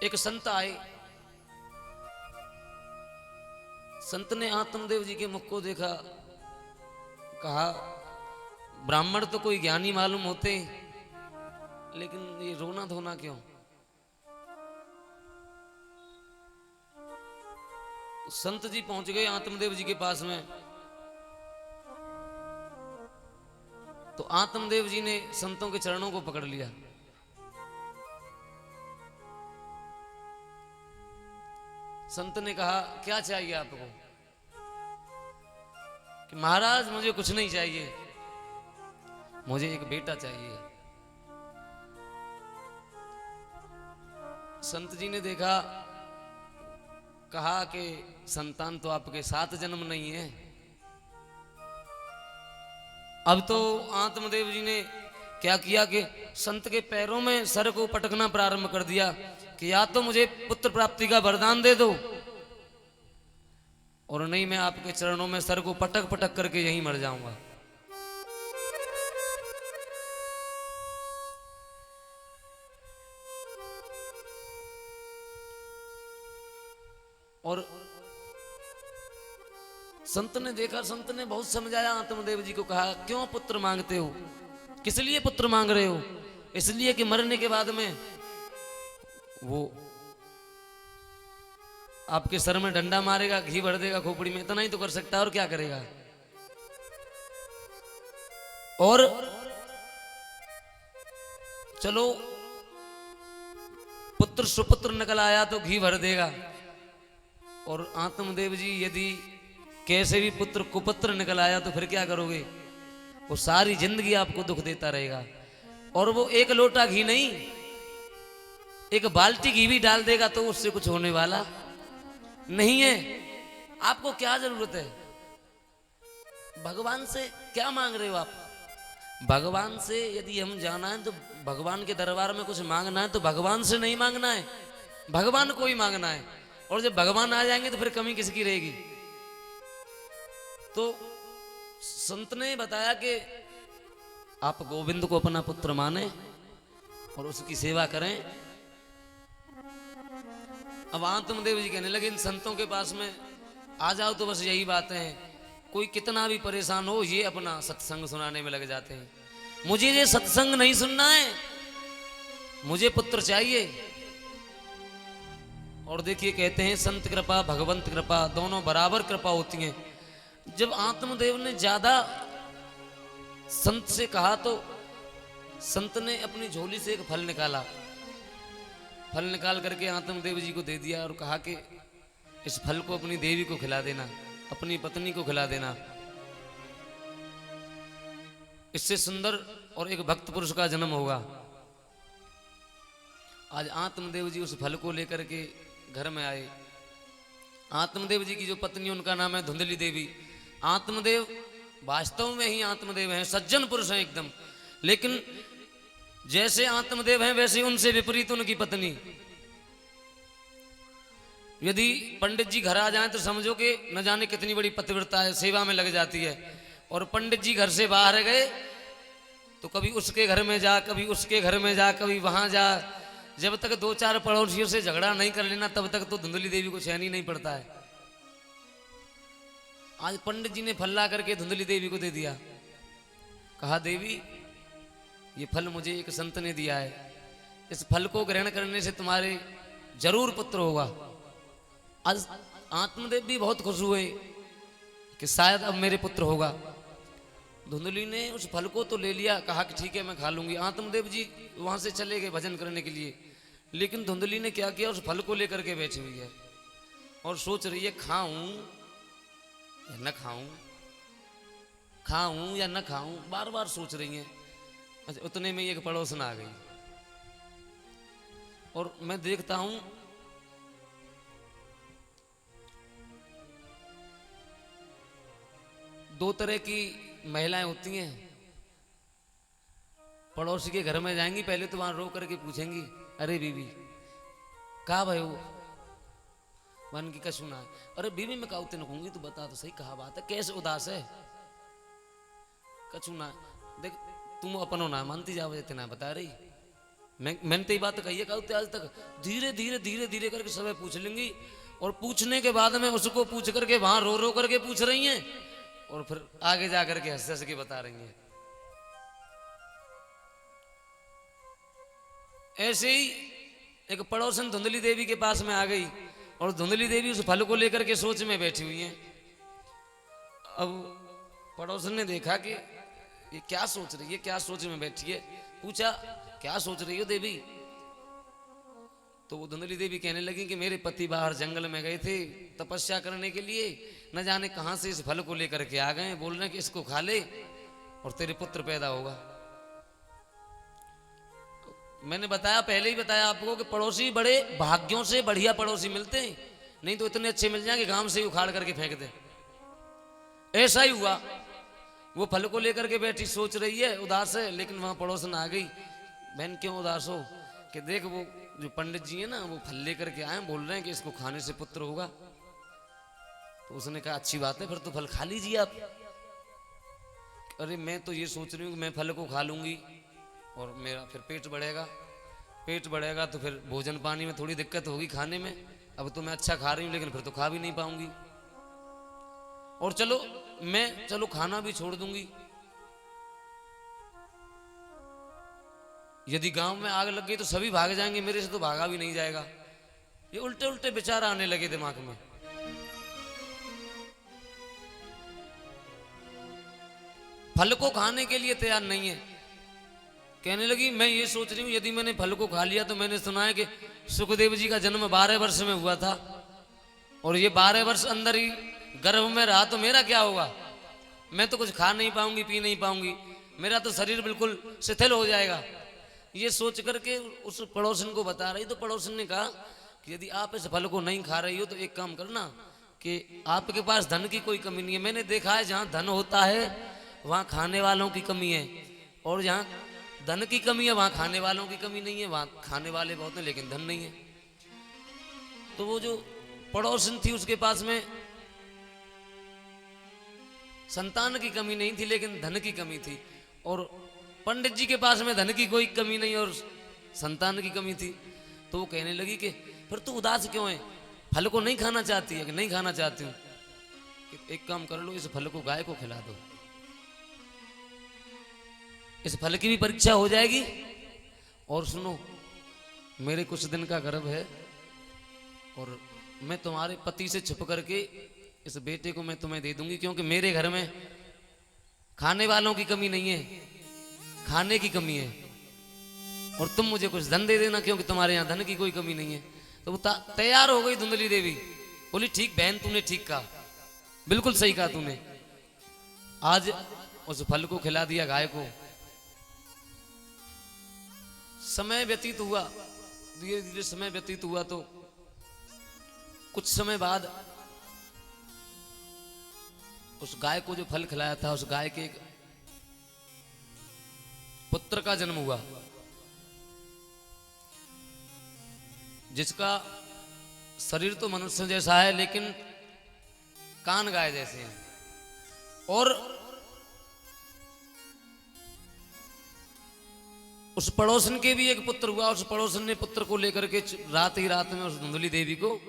एक संत आए, संत ने आत्मदेव जी के मुख को देखा, कहा ब्राह्मण तो कोई ज्ञानी मालूम होते, लेकिन ये रोना धोना क्यों? संत जी पहुंच गए आत्मदेव जी के पास में। तो आत्मदेव जी ने संतों के चरणों को पकड़ लिया। संत ने कहा क्या चाहिए आपको? कि महाराज मुझे कुछ नहीं चाहिए, मुझे एक बेटा चाहिए। संत जी ने देखा, कहा कि संतान तो आपके 7 जन्म नहीं है। अब तो आत्मदेव जी ने क्या किया कि संत के पैरों में सर को पटकना प्रारंभ कर दिया कि या तो मुझे पुत्र प्राप्ति का वरदान दे दो, और नहीं मैं आपके चरणों में सर को पटक पटक करके यहीं मर जाऊंगा। और संत ने देखा, संत ने बहुत समझाया आत्मदेव जी को, कहा क्यों पुत्र मांगते हो, किस लिए पुत्र मांग रहे हो? इसलिए कि मरने के बाद में वो आपके सर में डंडा मारेगा, घी भर देगा खोपड़ी में, इतना ही तो कर सकता है, और क्या करेगा? और चलो पुत्र सुपुत्र निकल आया तो घी भर देगा, और आत्मदेव जी यदि कैसे भी पुत्र कुपुत्र निकल आया तो फिर क्या करोगे? वो सारी जिंदगी आपको दुख देता रहेगा। और वो एक लोटा घी नहीं, एक बाल्टी घी भी डाल देगा तो उससे कुछ होने वाला नहीं है। आपको क्या जरूरत है? भगवान से क्या मांग रहे हो आप? भगवान से यदि हम जाना है तो भगवान के दरबार में कुछ मांगना है तो भगवान से नहीं मांगना है, भगवान को ही मांगना है। और जब भगवान आ जाएंगे तो फिर कमी किसकी रहेगी? तो संत ने बताया कि आप गोविंद को अपना पुत्र माने और उसकी सेवा करें। अब आत्मदेव जी कहने लगे इन संतों के पास में आ जाओ तो बस यही बातें हैं, कोई कितना भी परेशान हो ये अपना सत्संग सुनाने में लग जाते हैं। मुझे ये सत्संग नहीं सुनना है, मुझे पुत्र चाहिए। और देखिए कहते हैं संत कृपा भगवंत कृपा दोनों बराबर कृपा होती हैं। जब आत्मदेव ने ज्यादा संत से कहा तो संत ने अपनी झोली से एक फल निकाला, फल निकाल करके आत्मदेव जी को दे दिया और कहा कि इस फल को अपनी देवी को खिला देना, अपनी पत्नी को खिला देना, इससे सुंदर और एक भक्त पुरुष का जन्म होगा। आज आत्मदेव जी उस फल को लेकर के घर में आए। आत्मदेव जी की जो पत्नी उनका नाम है धुंधली देवी। आत्मदेव वास्तव में ही आत्मदेव हैं, सज्जन पुरुष हैं एकदम, लेकिन जैसे आत्मदेव हैं वैसे उनसे विपरीत उनकी पत्नी। यदि पंडित जी घर आ जाएं तो समझो कि न जाने कितनी बड़ी पतिव्रता है, सेवा में लग जाती है। और पंडित जी घर से बाहर गए तो कभी उसके घर में जा, कभी उसके घर में जा, कभी वहां जा। जब तक 2-4 पड़ोसियों से झगड़ा नहीं कर लेना तब तक तो धुंधली देवी को चैन ही नहीं पड़ता है। आज पंडित जी ने फल ला करके धुंधली देवी को दे दिया, कहा देवी ये फल मुझे एक संत ने दिया है, इस फल को ग्रहण करने से तुम्हारे जरूर पुत्र होगा। आज आत्मदेव भी बहुत खुश हुए कि शायद अब मेरे पुत्र होगा। धुंधली ने उस फल को तो ले लिया, कहा कि ठीक है मैं खा लूंगी। आत्मदेव जी वहां से चले गए भजन करने के लिए, लेकिन धुंधली ने क्या किया, उस फल को लेकर के बैठी हुई है और सोच रही है खाऊं या न खाऊं, खाऊं या न खाऊं, बार बार सोच रही है। अच्छा, उतने में एक पड़ोसन आ गई और मैं देखता हूं दो तरह की महिलाएं होती हैं। पड़ोसी के घर में जाएंगी, पहले तो वहां रो करके पूछेंगी अरे बीबी कहा भाई हो वन की कशु ना, अरे बीबी मैं कहते न कहूंगी तो बता तो सही कहा बात है, कैसे उदास है कछु ना, देख तुम अपनो ना मानती जाओ जते ना बता रही। मैंने तो ये बात कही है कहते आज तक, धीरे धीरे धीरे धीरे करके सब पूछ लेंगी और पूछने के बाद में उसको पूछ करके वहां रो रो करके पूछ रही हैं और फिर आगे जाकर के हंस हंस के बता रही हैं। ऐसे ही एक पड़ोसन धुंधली देवी के पास में आ गई और धुंधली देवी उस फल को लेकर के सोच में बैठी हुई हैं। अब पड़ोसन ने देखा कि ये क्या सोच रही है, क्या सोच में बैठी है। पूछा क्या सोच रही हो देवी? तो वो धुंधली देवी कहने लगी कि मेरे पति बाहर जंगल में गए थे तपस्या करने के लिए, न जाने कहां से इस फल को लेकर के आ गए, बोल रहे कि इसको खा ले और तेरे पुत्र पैदा होगा। मैंने बताया, पहले ही बताया आपको कि पड़ोसी बड़े भाग्यों से बढ़िया पड़ोसी मिलते हैं, नहीं तो इतने अच्छे मिल जाएंगे गांव से ही उखाड़ करके फेंक दे। ऐसा ही हुआ। वो फल को लेकर के बैठी सोच रही है, उदास है, लेकिन वहां पड़ोसन आ गई। बहन क्यों उदास हो? कि देख वो जो पंडित जी है ना, वो फल लेकर के आए, बोल रहे हैं कि इसको खाने से पुत्र होगा। तो उसने कहा अच्छी बात है, फिर तो फल खा लीजिए आप। अरे मैं तो ये सोच रही हूँ कि मैं फल को खा लूंगी और मेरा फिर पेट बढ़ेगा, पेट बढ़ेगा तो फिर भोजन पानी में थोड़ी दिक्कत होगी खाने में। अब तो मैं अच्छा खा रही हूँ लेकिन फिर तो खा भी नहीं पाऊंगी, और चलो खाना भी छोड़ दूंगी। यदि गांव में आग लग गई तो सभी भाग जाएंगे, मेरे से तो भागा भी नहीं जाएगा। ये उल्टे उल्टे विचार आने लगे दिमाग में। फल को खाने के लिए तैयार नहीं है। कहने लगी मैं ये सोच रही हूं यदि मैंने फल को खा लिया तो मैंने सुना है कि सुखदेव जी का जन्म 12 वर्ष में हुआ था, और ये 12 वर्ष अंदर ही गर्भ में रहा, तो मेरा क्या होगा? मैं तो कुछ खा नहीं पाऊंगी, पी नहीं पाऊंगी, मेरा तो शरीर बिल्कुल शिथिल हो जाएगा। ये सोच करके उस पड़ोसन को बता रही, तो पड़ोसन ने कहा कि यदि आप इस फल को नहीं खा रही हो तो एक काम करना कि आपके पास धन की कोई कमी नहीं है। मैंने देखा है जहाँ धन होता है वहाँ खाने वालों की कमी है, और जहाँ धन की कमी है वहाँ खाने वालों की कमी नहीं है। वहाँ खाने वाले बहुत हैं लेकिन धन नहीं है। तो वो जो पड़ोसन थी उसके पास में संतान की कमी नहीं थी लेकिन धन की कमी थी, और पंडित जी के पास में धन की कोई कमी नहीं और संतान की कमी थी। तो वो कहने लगी कि फिर तू उदास क्यों है, फल को नहीं खाना चाहती है? कि नहीं खाना चाहती हूँ। एक काम कर लो, इस फल को गाय को खिला दो, इस फल की भी परीक्षा हो जाएगी। और सुनो, मेरे कुछ दिन का गर्भ है और मैं तुम्हारे पति से छुप करके इस बेटे को मैं तुम्हें दे दूंगी, क्योंकि मेरे घर में खाने वालों की कमी नहीं है, खाने की कमी है, और तुम मुझे कुछ धन दे देना क्योंकि तुम्हारे यहाँ धन की कोई कमी नहीं है। तो वो तैयार हो गई धुंधली देवी। बोली ठीक बहन, तूने ठीक कहा, बिल्कुल सही कहा तूने। आज उस फल को खिला दिया गाय को। समय व्यतीत हुआ, धीरे धीरे समय व्यतीत हुआ, तो कुछ समय बाद उस गाय को जो फल खिलाया था उस गाय के एक पुत्र का जन्म हुआ, जिसका शरीर तो मनुष्य जैसा है लेकिन कान गाय जैसे हैं। और उस पड़ोसन के भी एक पुत्र हुआ। उस पड़ोसन ने पुत्र को लेकर के रात ही रात में उस धुंधली देवी को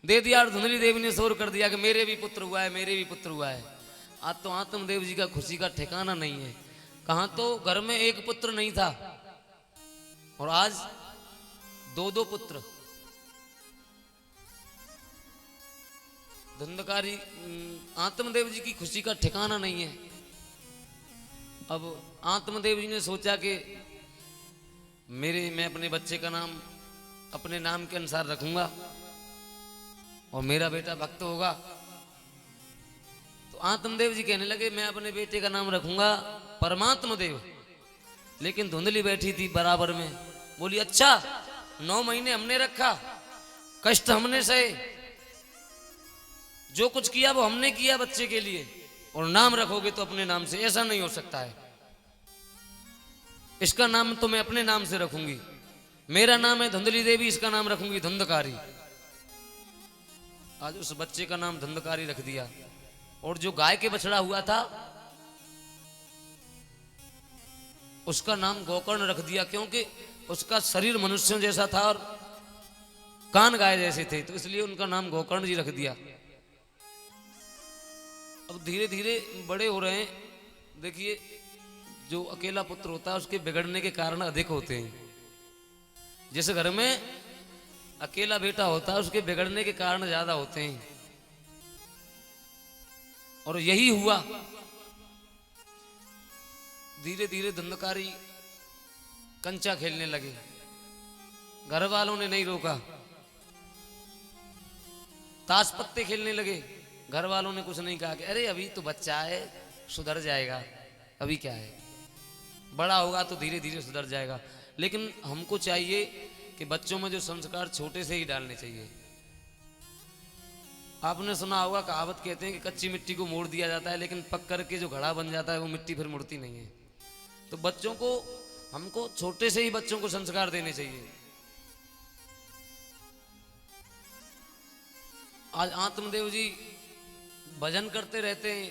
दे दिया, और धुंधली देवी ने शोर कर दिया कि मेरे भी पुत्र हुआ है, मेरे भी पुत्र हुआ है। आज तो आत्मदेव जी का खुशी का ठिकाना नहीं है। कहां तो घर में एक पुत्र नहीं था और आज 2-2 पुत्र। धंधकारी आत्मदेव जी की खुशी का ठिकाना नहीं है। अब आत्मदेव जी ने सोचा कि मैं अपने बच्चे का नाम अपने नाम के अनुसार रखूंगा और मेरा बेटा भक्त होगा। तो आत्मदेव जी कहने लगे मैं अपने बेटे का नाम रखूंगा परमात्मा देव। लेकिन धुंधली बैठी थी बराबर में, बोली अच्छा 9 महीने हमने रखा, कष्ट हमने सहे, जो कुछ किया वो हमने किया बच्चे के लिए, और नाम रखोगे तो अपने नाम से। ऐसा नहीं हो सकता है, इसका नाम तो मैं अपने नाम से रखूंगी। मेरा नाम है धुंधली देवी, इसका नाम रखूंगी धुंधकारी। आज उस बच्चे का नाम धुंधकारी रख दिया। और जो गाय के बछड़ा हुआ था उसका नाम गोकर्ण रख दिया, क्योंकि उसका शरीर मनुष्यों जैसा था और कान गाय जैसे थे, तो इसलिए उनका नाम गोकर्ण जी रख दिया। अब धीरे धीरे बड़े हो रहे हैं। देखिए, जो अकेला पुत्र होता है उसके बिगड़ने के कारण अधिक होते हैं। जिस घर में अकेला बेटा होता है उसके बिगड़ने के कारण ज्यादा होते हैं। और यही हुआ। धीरे धीरे धंधकारी कंचा खेलने लगे। घर वालों ने नहीं रोका। ताश पत्ते खेलने लगे। घर वालों ने कुछ नहीं कहा कि अरे अभी तो बच्चा है, सुधर जाएगा, अभी क्या है, बड़ा होगा तो धीरे धीरे सुधर जाएगा। लेकिन हमको चाहिए कि बच्चों में जो संस्कार छोटे से ही डालने चाहिए। आपने सुना होगा, कहावत कहते हैं कि कच्ची मिट्टी को मोड़ दिया जाता है, लेकिन पक करके जो घड़ा बन जाता है वो मिट्टी फिर मुड़ती नहीं है। तो बच्चों को, हमको छोटे से ही बच्चों को संस्कार देने चाहिए। आज आत्मदेव जी भजन करते रहते हैं।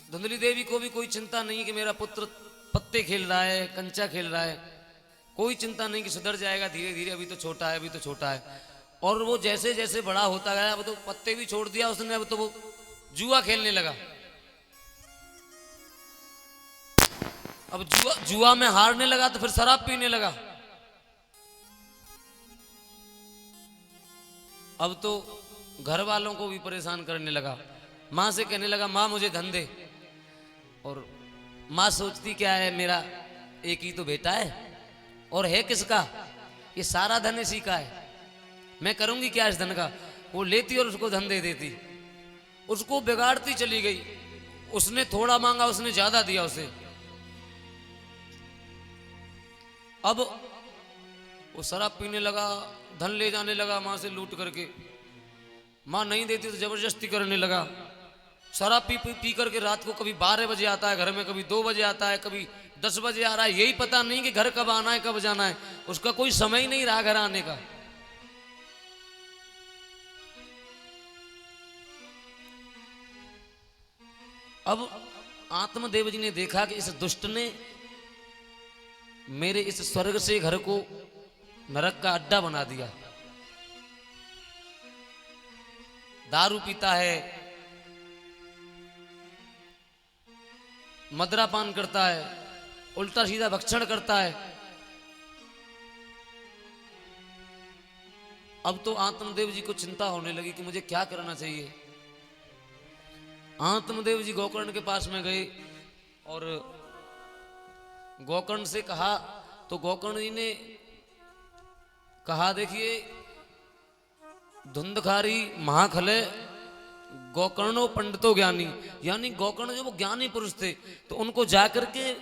धुंधली देवी को भी कोई चिंता नहीं कि मेरा पुत्र पत्ते खेल रहा है, कंचा खेल रहा है, कोई चिंता नहीं कि सुधर जाएगा धीरे धीरे, अभी तो छोटा है, अभी तो छोटा है। और वो जैसे जैसे बड़ा होता गया, अब तो पत्ते भी छोड़ दिया उसने, अब तो वो जुआ खेलने लगा। अब जुआ में हारने लगा तो फिर शराब पीने लगा। अब तो घर वालों को भी परेशान करने लगा। माँ से कहने लगा, माँ मुझे धन दे। और माँ सोचती क्या है, मेरा एक ही तो बेटा है और है किसका, ये सारा धन इसी का है, मैं करूंगी क्या इस धन का। वो लेती और उसको धन दे देती, उसको बिगाड़ती चली गई। उसने थोड़ा मांगा, उसने ज्यादा दिया उसे। अब वो शराब पीने लगा, धन ले जाने लगा माँ से लूट करके। माँ नहीं देती तो जबरदस्ती करने लगा। शराब पी पी पी करके रात को कभी 12 बजे आता है घर में, कभी 2 बजे आता है, कभी 10 बजे आ रहा है। यही पता नहीं कि घर कब आना है, कब जाना है। उसका कोई समय ही नहीं रहा घर आने का। अब आत्मदेव जी ने देखा कि इस दुष्ट ने मेरे इस स्वर्ग से घर को नरक का अड्डा बना दिया। दारू पीता है, मदिरापान करता है, उल्टा सीधा भक्षण करता है। अब तो आत्मदेव जी को चिंता होने लगी कि मुझे क्या करना चाहिए। आत्मदेव जी गोकर्ण के पास में गए और गोकर्ण से कहा, तो गोकर्ण जी ने कहा, देखिए धुंधकारी महाखले गोकर्णो पंडितो ज्ञानी, यानी गोकर्ण जो वो ज्ञानी पुरुष थे, तो उनको जाकर के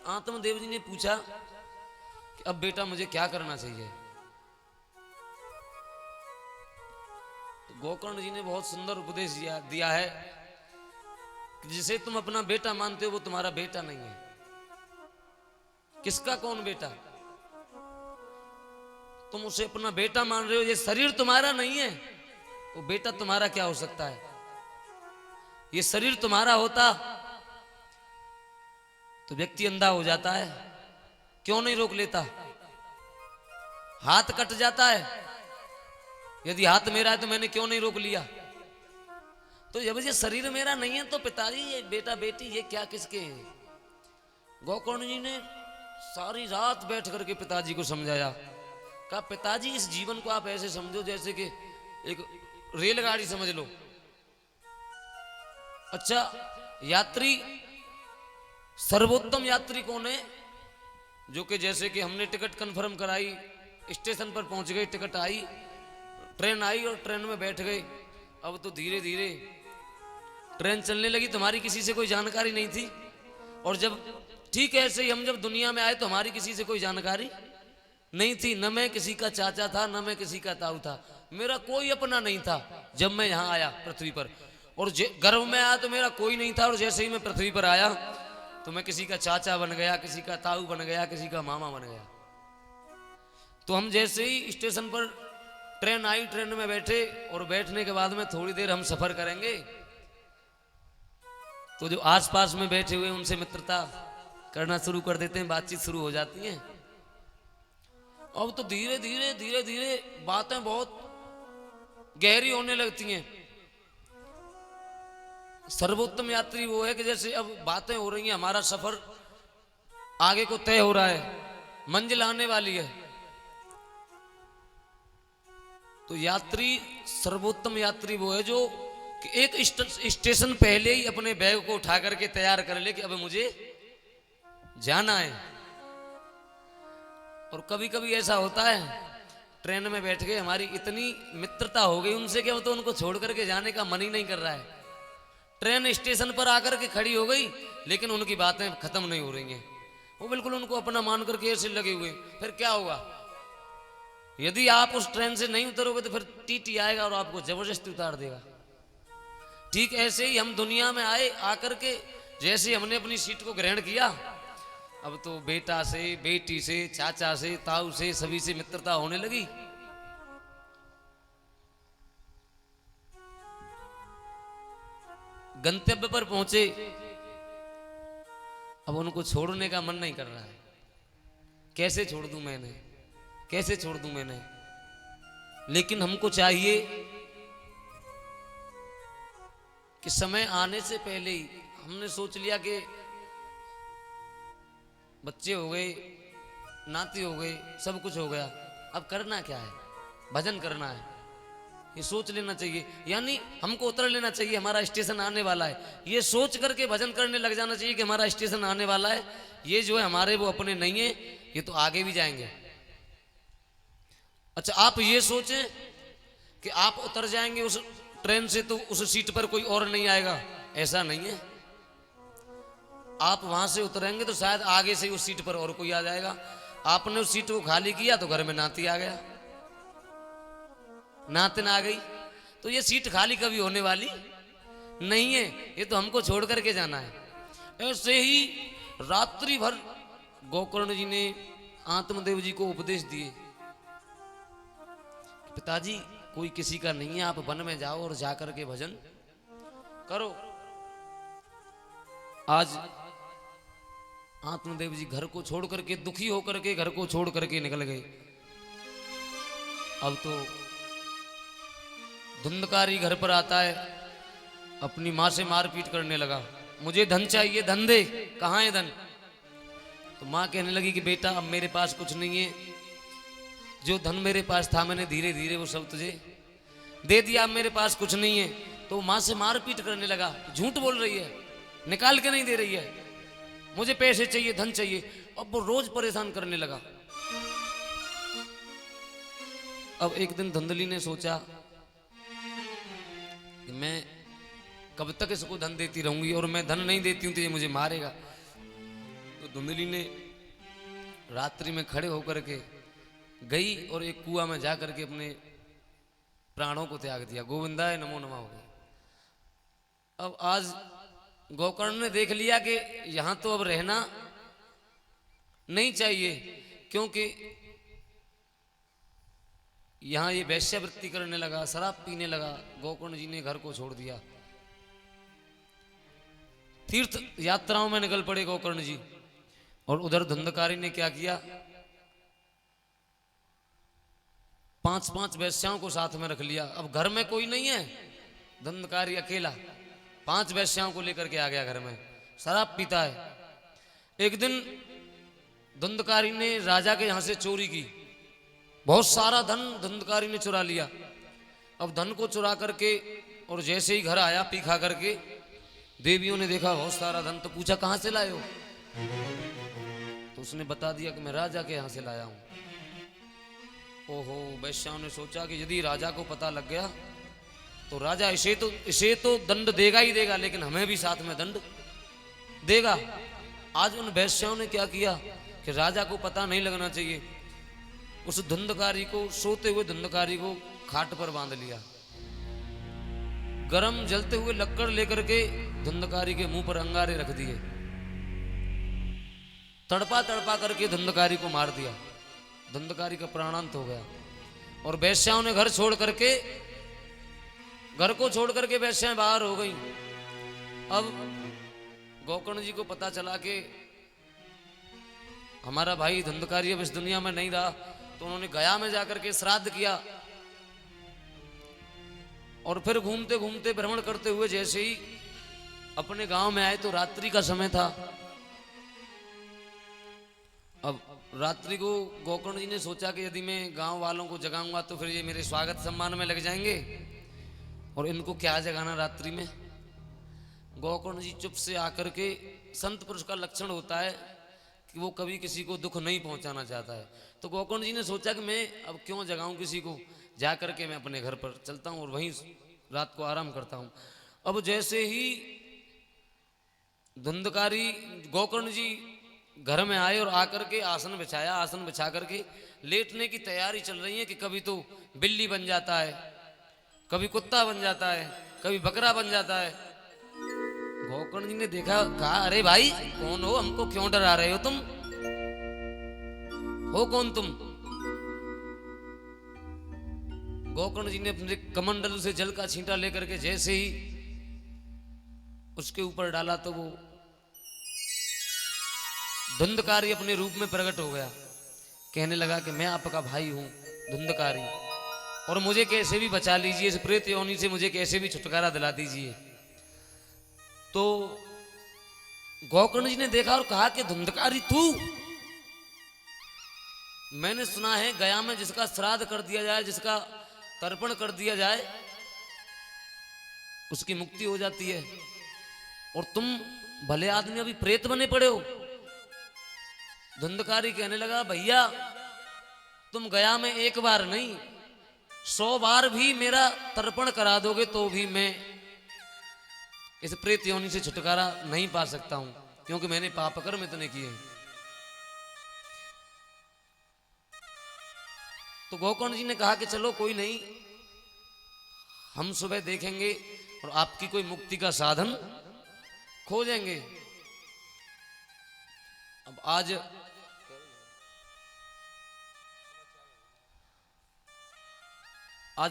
आत्मदेव जी ने पूछा कि अब बेटा मुझे क्या करना चाहिए। तो गोकर्ण जी ने बहुत सुंदर उपदेश दिया है कि जिसे तुम अपना बेटा मानते हो वो तुम्हारा बेटा नहीं है। किसका कौन बेटा? तुम उसे अपना बेटा मान रहे हो, ये शरीर तुम्हारा नहीं है, वो बेटा तुम्हारा क्या हो सकता है। ये शरीर तुम्हारा होता तो व्यक्ति अंधा हो जाता है, क्यों नहीं रोक लेता। हाथ कट जाता है, यदि हाथ मेरा है तो मैंने क्यों नहीं रोक लिया। तो जब ये शरीर मेरा नहीं है तो पिताजी ये बेटा बेटी ये क्या किसके हैं। गोकर्ण जी ने सारी रात बैठ करके पिताजी को समझाया। कहा पिताजी इस जीवन को आप ऐसे समझो जैसे कि एक रेलगाड़ी समझ लो। अच्छा, यात्री सर्वोत्तम यात्री कौन है? जो कि जैसे कि हमने टिकट कंफर्म कराई, स्टेशन पर पहुंच गए, टिकट आई, ट्रेन आई और ट्रेन में बैठ गए। अब तो धीरे धीरे ट्रेन चलने लगी, तुम्हारी किसी से कोई जानकारी नहीं थी। और जब ठीक ऐसे ही हम जब दुनिया में आए तो हमारी किसी से कोई जानकारी नहीं थी। न मैं किसी का चाचा था, न मैं किसी का ताऊ था, मेरा कोई अपना नहीं था जब मैं यहाँ आया पृथ्वी पर। और गर्भ में आया तो मेरा कोई नहीं था, और जैसे ही मैं पृथ्वी पर आया तो मैं किसी का चाचा बन गया, किसी का ताऊ बन गया, किसी का मामा बन गया। तो हम जैसे ही स्टेशन पर ट्रेन आई, ट्रेन में बैठे, और बैठने के बाद में थोड़ी देर हम सफर करेंगे तो जो आसपास में बैठे हुए उनसे मित्रता करना शुरू कर देते हैं, बातचीत शुरू हो जाती है। अब तो धीरे धीरे धीरे धीरे बातें बहुत गहरी होने लगती हैं। सर्वोत्तम यात्री वो है कि जैसे अब बातें हो रही हैं, हमारा सफर आगे को तय हो रहा है, मंजिल आने वाली है, तो यात्री सर्वोत्तम यात्री वो है जो कि एक स्टेशन पहले ही अपने बैग को उठा करके तैयार कर ले कि अब मुझे जाना है। और कभी कभी ऐसा होता है, ट्रेन में बैठ के हमारी इतनी मित्रता हो गई उनसे कि अब तो उनको छोड़ करके जाने का मन ही नहीं कर रहा है। ट्रेन स्टेशन पर आकर के खड़ी हो गई, लेकिन उनकी बातें खत्म नहीं हो रही हैं, वो बिल्कुल उनको अपना मान करके ऐसे लगे हुए। फिर क्या होगा, यदि आप उस ट्रेन से नहीं उतरोगे तो फिर टीटी आएगा और आपको जबरदस्ती उतार देगा। ठीक ऐसे ही हम दुनिया में आए, आकर के जैसे हमने अपनी सीट को ग्रहण किया, अब तो बेटा से, बेटी से, चाचा से, ताऊ से, सभी से मित्रता होने लगी। गंतव्य पर पहुंचे, अब उनको छोड़ने का मन नहीं कर रहा है। कैसे छोड़ दूं मैंने, कैसे छोड़ दूं मैंने। लेकिन हमको चाहिए कि समय आने से पहले ही हमने सोच लिया कि बच्चे हो गए, नाती हो गए, सब कुछ हो गया, अब करना क्या है, भजन करना है, ये सोच लेना चाहिए। यानी हमको उतर लेना चाहिए, हमारा स्टेशन आने वाला है, ये सोच करके भजन करने लग जाना चाहिए कि हमारा स्टेशन आने वाला है। ये जो है हमारे वो अपने नहीं है, ये तो आगे भी जाएंगे। अच्छा, आप ये सोचें कि आप उतर जाएंगे उस ट्रेन से तो उस सीट पर कोई और नहीं आएगा, ऐसा नहीं है। आप वहां से उतरेंगे तो शायद आगे से उस सीट पर और कोई आ जाएगा। आपने उस सीट को खाली किया तो घर में नाती आ गया, नातिन आ गई, तो ये सीट खाली कभी होने वाली नहीं है, ये तो हमको छोड़ करके जाना है। ऐसे ही रात्रि भर गोकर्ण जी ने आत्मदेव जी को उपदेश दिए, पिताजी कोई किसी का नहीं है, आप वन में जाओ और जाकर के भजन करो। आज आत्मदेव जी घर को छोड़ करके, दुखी होकर के घर को छोड़ करके निकल गए। अब तो धुंधकारी घर पर आता है, अपनी माँ से मारपीट करने लगा, मुझे धन चाहिए, धन दे, कहाँ है धन। तो माँ कहने लगी कि बेटा अब मेरे पास कुछ नहीं है, जो धन मेरे पास था मैंने धीरे धीरे वो सब तुझे दे दिया, अब मेरे पास कुछ नहीं है। तो माँ से मारपीट करने लगा, झूठ बोल रही है, निकाल के नहीं दे रही है, मुझे पैसे चाहिए, धन चाहिए। अब वो रोज परेशान करने लगा। अब एक दिन धुंधली ने सोचा कि मैं कब तक इसको धन देती रहूंगी, और मैं धन नहीं देती हूं तो ये मुझे मारेगा। तो धुंधली ने रात्रि में खड़े होकर के गई और एक कुआं में जाकर के अपने प्राणों को त्याग दिया। गोविंदाय नमो नमः हो गई। अब आज गोकर्ण ने देख लिया कि यहां तो अब रहना नहीं चाहिए, क्योंकि यहां ये वैश्यावृत्ति करने लगा, शराब पीने लगा। गोकर्ण जी ने घर को छोड़ दिया, तीर्थ यात्राओं में निकल पड़े गोकर्ण जी। और उधर धुंधकारी ने क्या किया, 5-5 वैश्याओं को साथ में रख लिया। अब घर में कोई नहीं है, धुंधकारी अकेला 5 वैश्याओं को लेकर के आ गया घर में, शराब पीता है। एक दिन धुंधकारी ने राजा के यहां से चोरी की, बहुत सारा धन धुंधकारी ने चुरा लिया। अब धन को चुरा करके और जैसे ही घर आया पी खा करके, देवियों ने देखा बहुत सारा धन, तो पूछा कहां से लाए हो। तो उसने बता दिया कि मैं राजा के यहां से लाया हूं। ओहो, वैश्याओं ने सोचा कि यदि राजा को पता लग गया तो राजा इसे तो दंड देगा ही देगा, लेकिन हमें भी साथ में दंड देगा। आज उन वैश्याओं ने क्या किया कि राजा को पता नहीं लगना चाहिए, उस धुंधकारी को, सोते हुए धुंधकारी को खाट पर बांध लिया। गरम जलते हुए लक्कड़ लेकर के धुंधकारी के मुंह पर अंगारे रख दिए, तड़पा तड़पा करके धुंधकारी को मार दिया। धुंधकारी का प्राणांत हो गया। और वैश्याओं ने घर को छोड़ करके वैश्याएं बाहर हो गई। अब गोकर्ण जी को पता चला कि हमारा भाई धुंधकारी अब इस दुनिया में नहीं रहा, तो उन्होंने गया में जाकर के श्राद्ध किया। और फिर घूमते घूमते भ्रमण करते हुए जैसे ही अपने गांव में आए तो रात्रि का समय था। अब रात्रि को गोकर्ण जी ने सोचा कि यदि मैं गांव वालों को जगाऊंगा तो फिर ये मेरे स्वागत सम्मान में लग जाएंगे, और इनको क्या जगाना रात्रि में। गोकर्ण जी चुप से आकर के, संत पुरुष का लक्षण होता है कि वो कभी किसी को दुख नहीं पहुंचाना चाहता है। तो गोकर्ण जी ने सोचा कि मैं अब क्यों जगाऊं किसी को, जा करके मैं अपने घर पर चलता हूं और वहीं रात को आराम करता हूं। अब जैसे ही धुंधकारी गोकर्ण जी घर में आए और आकर के आसन बिछाया, आसन बिछा करके लेटने की तैयारी चल रही है कि कभी तो बिल्ली बन जाता है, कभी कुत्ता बन जाता है, कभी बकरा बन जाता है। गोकर्ण जी ने देखा, कहा अरे भाई कौन हो, हमको क्यों डरा रहे हो, तुम हो कौन तुम। गोकर्ण जी ने अपने कमंडल से जल का छींटा लेकर के जैसे ही उसके ऊपर डाला तो वो धुंधकारी अपने रूप में प्रकट हो गया। कहने लगा कि मैं आपका भाई हूं धुंधकारी, और मुझे कैसे भी बचा लीजिए, इस प्रेत योनि से मुझे कैसे भी छुटकारा दिला दीजिए। तो गोकर्ण जी ने देखा और कहा कि धुंधकारी तू, मैंने सुना है गया में जिसका श्राद्ध कर दिया जाए, जिसका तर्पण कर दिया जाए, उसकी मुक्ति हो जाती है, और तुम भले आदमी अभी प्रेत बने पड़े हो। धुंधकारी कहने लगा भैया तुम गया में एक बार नहीं 100 बार भी मेरा तर्पण करा दोगे तो भी मैं इस प्रेत योनि से छुटकारा नहीं पा सकता हूं, क्योंकि मैंने पाप कर्म इतने किए। तो गोकर्ण जी ने कहा कि चलो कोई नहीं, हम सुबह देखेंगे और आपकी कोई मुक्ति का साधन खोजेंगे। अब आज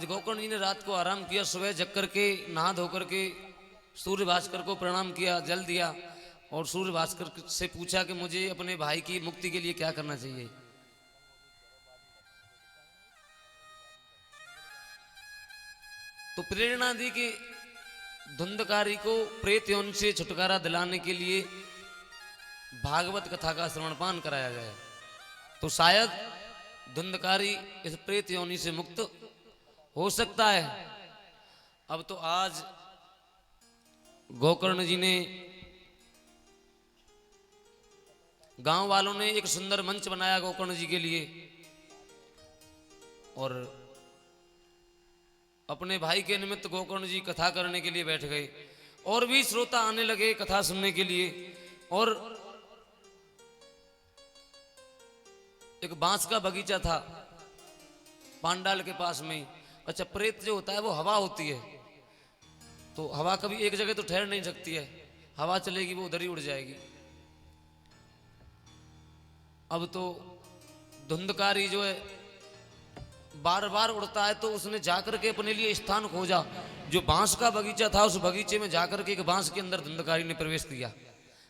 गोकर्ण जी ने रात को आराम किया, सुबह जग करके नहा धो करके सूर्य भास्कर को प्रणाम किया, जल दिया, और सूर्य भास्कर से पूछा कि मुझे अपने भाई की मुक्ति के लिए क्या करना चाहिए। तो प्रेरणा दी कि धुंधकारी को प्रेत योनि से छुटकारा दिलाने के लिए भागवत कथा का श्रवणपान कराया जाए, तो शायद धुंधकारी इस प्रेत योनि से मुक्त हो सकता है। अब तो आज गोकर्ण जी ने, गांव वालों ने एक सुंदर मंच बनाया गोकर्ण जी के लिए, और अपने भाई के निमित्त गोकर्ण जी कथा करने के लिए बैठ गए, और भी श्रोता आने लगे कथा सुनने के लिए। और एक बांस का बगीचा था पांडाल के पास में। अच्छा, प्रेत जो होता है वो हवा होती है, तो हवा कभी एक जगह तो ठहर नहीं सकती है, हवा चलेगी वो उधर ही उड़ जाएगी। अब तो धुंधकारी जो है बार बार उड़ता है, तो उसने जाकर के अपने लिए स्थान खोजा। जो बांस का बगीचा था, उस बगीचे में जाकर के एक बांस के अंदर धुंधकारी ने प्रवेश किया।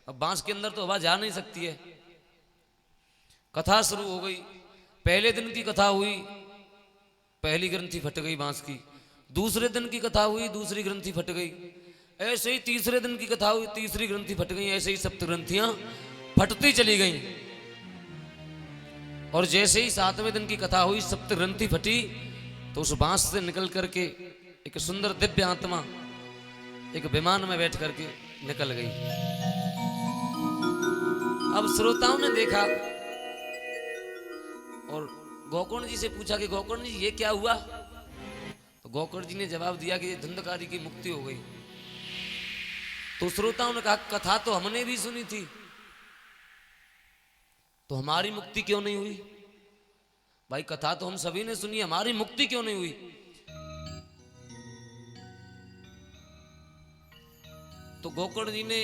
अब बांस के अंदर तो हवा जा नहीं सकती है। कथा शुरू हो गई। पहले दिन की कथा हुई, पहली ग्रंथि फट गई बांस की। दूसरे दिन की कथा हुई, दूसरी ग्रंथि फट गई। ऐसे ही तीसरे दिन की कथा हुई, तीसरी ग्रंथि फट गई। ऐसे ही सप्त ग्रंथियां फटती चली गईं। और जैसे ही 7वें दिन की कथा हुई, सप्त ग्रंथि फटी, तो उस बांस से निकल करके एक सुंदर दिव्य आत्मा एक विमान में बैठ करके निकल गई। अब श्रोताओं ने देखा और गोकर्ण जी से पूछा कि गोकर्ण जी ये क्या हुआ। तो गोकर्ण जी ने जवाब दिया कि धुंधकारी की मुक्ति हो गई। तो श्रोताओं ने कहा कथा तो हमने भी सुनी थी, तो हमारी मुक्ति क्यों नहीं हुई। भाई कथा तो हम सभी ने सुनी, हमारी मुक्ति क्यों नहीं हुई। तो गोकर्ण जी ने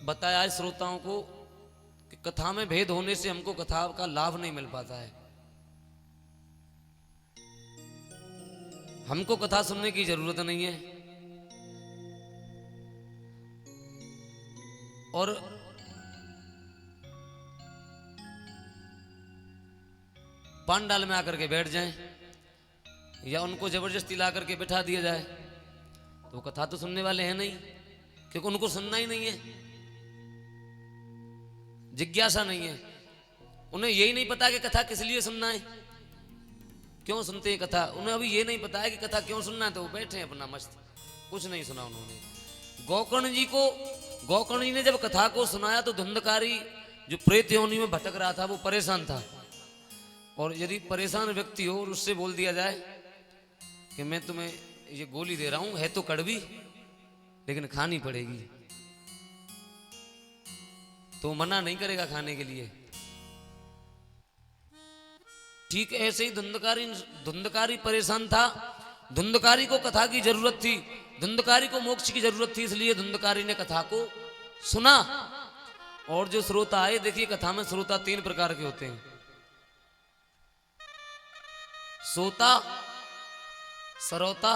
बताया श्रोताओं को कि कथा में भेद होने से हमको कथा का लाभ नहीं मिल पाता है। हमको कथा सुनने की जरूरत नहीं है। और पांडाल में आकर के बैठ जाएं या उनको जबरदस्ती ला करके बैठा दिया जाए, तो वो कथा तो सुनने वाले हैं नहीं, क्योंकि उनको सुनना ही नहीं है, जिज्ञासा नहीं है, उन्हें यही नहीं पता कि कथा किस लिए सुनना है, क्यों सुनते हैं कथा, उन्हें अभी ये नहीं पता है कि कथा क्यों सुनना है, तो वो बैठे हैं अपना मस्त, कुछ नहीं सुना उन्होंने। गोकर्ण जी ने जब कथा को सुनाया तो धुंधकारी जो प्रेत योनि में भटक रहा था वो परेशान था, और यदि परेशान व्यक्ति हो और उससे बोल दिया जाए कि मैं तुम्हें ये गोली दे रहा हूं, है तो कड़वी लेकिन खानी पड़ेगी, तो मना नहीं करेगा खाने के लिए। ठीक ऐसे ही धुंधकारी परेशान था, धुंधकारी को कथा की जरूरत थी, धुंधकारी को मोक्ष की जरूरत थी, इसलिए धुंधकारी ने कथा को सुना। और जो श्रोता आए, देखिए कथा में श्रोता 3 प्रकार के होते हैं, सोता, सरोता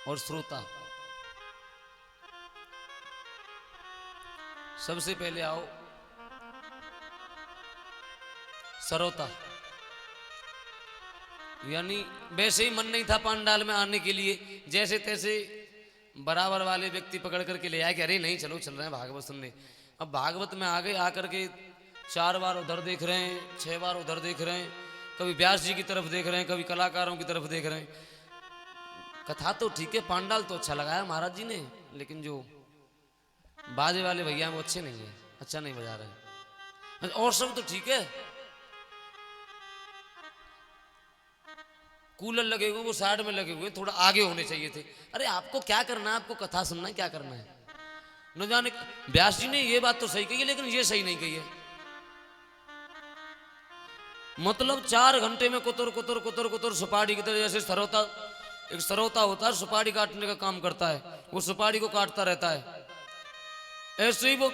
और श्रोता। सबसे पहले आओ सरोता, यानी वैसे ही मन नहीं था पांडाल में आने के लिए, जैसे तैसे बराबर वाले व्यक्ति पकड़ करके ले आए कि अरे नहीं चलो चल रहे हैं भागवत सुनने। अब भागवत में आ गए, आकर के 4 बार उधर देख रहे हैं, 6 बार उधर देख रहे हैं, कभी व्यास जी की तरफ देख रहे हैं, कभी कलाकारों की तरफ देख रहे हैं। कथा तो ठीक है, पांडाल तो अच्छा लगाया महाराज जी ने, लेकिन जो बाजे वाले भैया वो अच्छे नहीं है, अच्छा नहीं बजा रहे, और सब तो ठीक है, कूलर लगे हुए वो साइड में लगे हुए, थोड़ा आगे होने चाहिए थे। अरे आपको क्या करना है, आपको कथा सुनना है, क्या करना है। न जाने व्यास जी ने ये बात तो सही कही है, लेकिन ये सही नहीं कही है। मतलब 4 घंटे में कुतर कुतर कुतर कुतर सुपारी की तरह, जैसे सरोता, एक सरोता होता है सुपारी काटने का काम करता है, वो सुपारी को काटता रहता है, ऐसे ही वो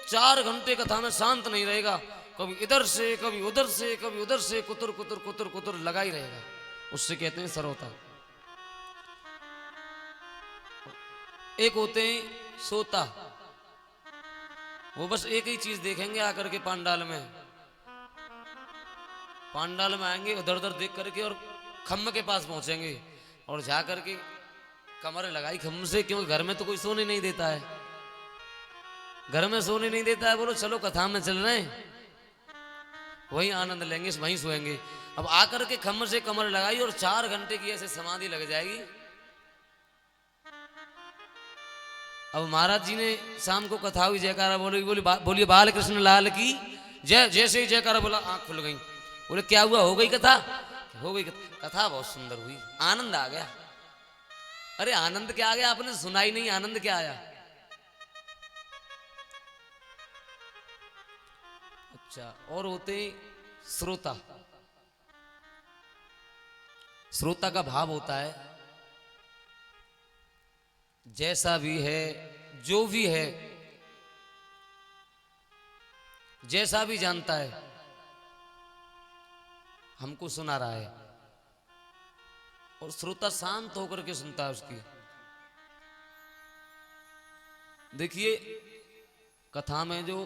4 घंटे कथा में शांत नहीं रहेगा, कभी इधर से कभी उधर से कभी उधर से कुतर कुतर कुतर कुतर लगा ही रहेगा, उससे कहते हैं सरोता। एक होते हैं सोता, वो बस एक ही चीज देखेंगे आकर के पांडाल में आएंगे, उधर उधर देख करके और खम्म के पास पहुंचेंगे और जा करके कमर लगाई खम्म से, क्योंकि घर में तो कोई सोने नहीं देता है, घर में सोने नहीं देता है, बोलो चलो कथा में चल रहे हैं, वहीं आनंद लेंगे, वहीं सोएंगे। अब आकर के खम्म से कमर लगाई और 4 घंटे की ऐसे समाधि लग जाएगी। अब महाराज जी ने शाम को कथा हुई, जयकारा बोलिए बाल कृष्ण लाल की जय। जैसे ही जयकारा बोला आंख खुल गई, बोले क्या हुआ, हो गई कथा, हो गई कथा, बहुत सुंदर हुई, आनंद आ गया। अरे आनंद क्या आ गया, आपने सुनाई नहीं, आनंद क्या आया। अच्छा, और होते श्रोता। श्रोता का भाव होता है जैसा भी है, जो भी है, जैसा भी जानता है, हमको सुना रहा है, और श्रोता शांत होकर के सुनता है उसकी। देखिए कथा में जो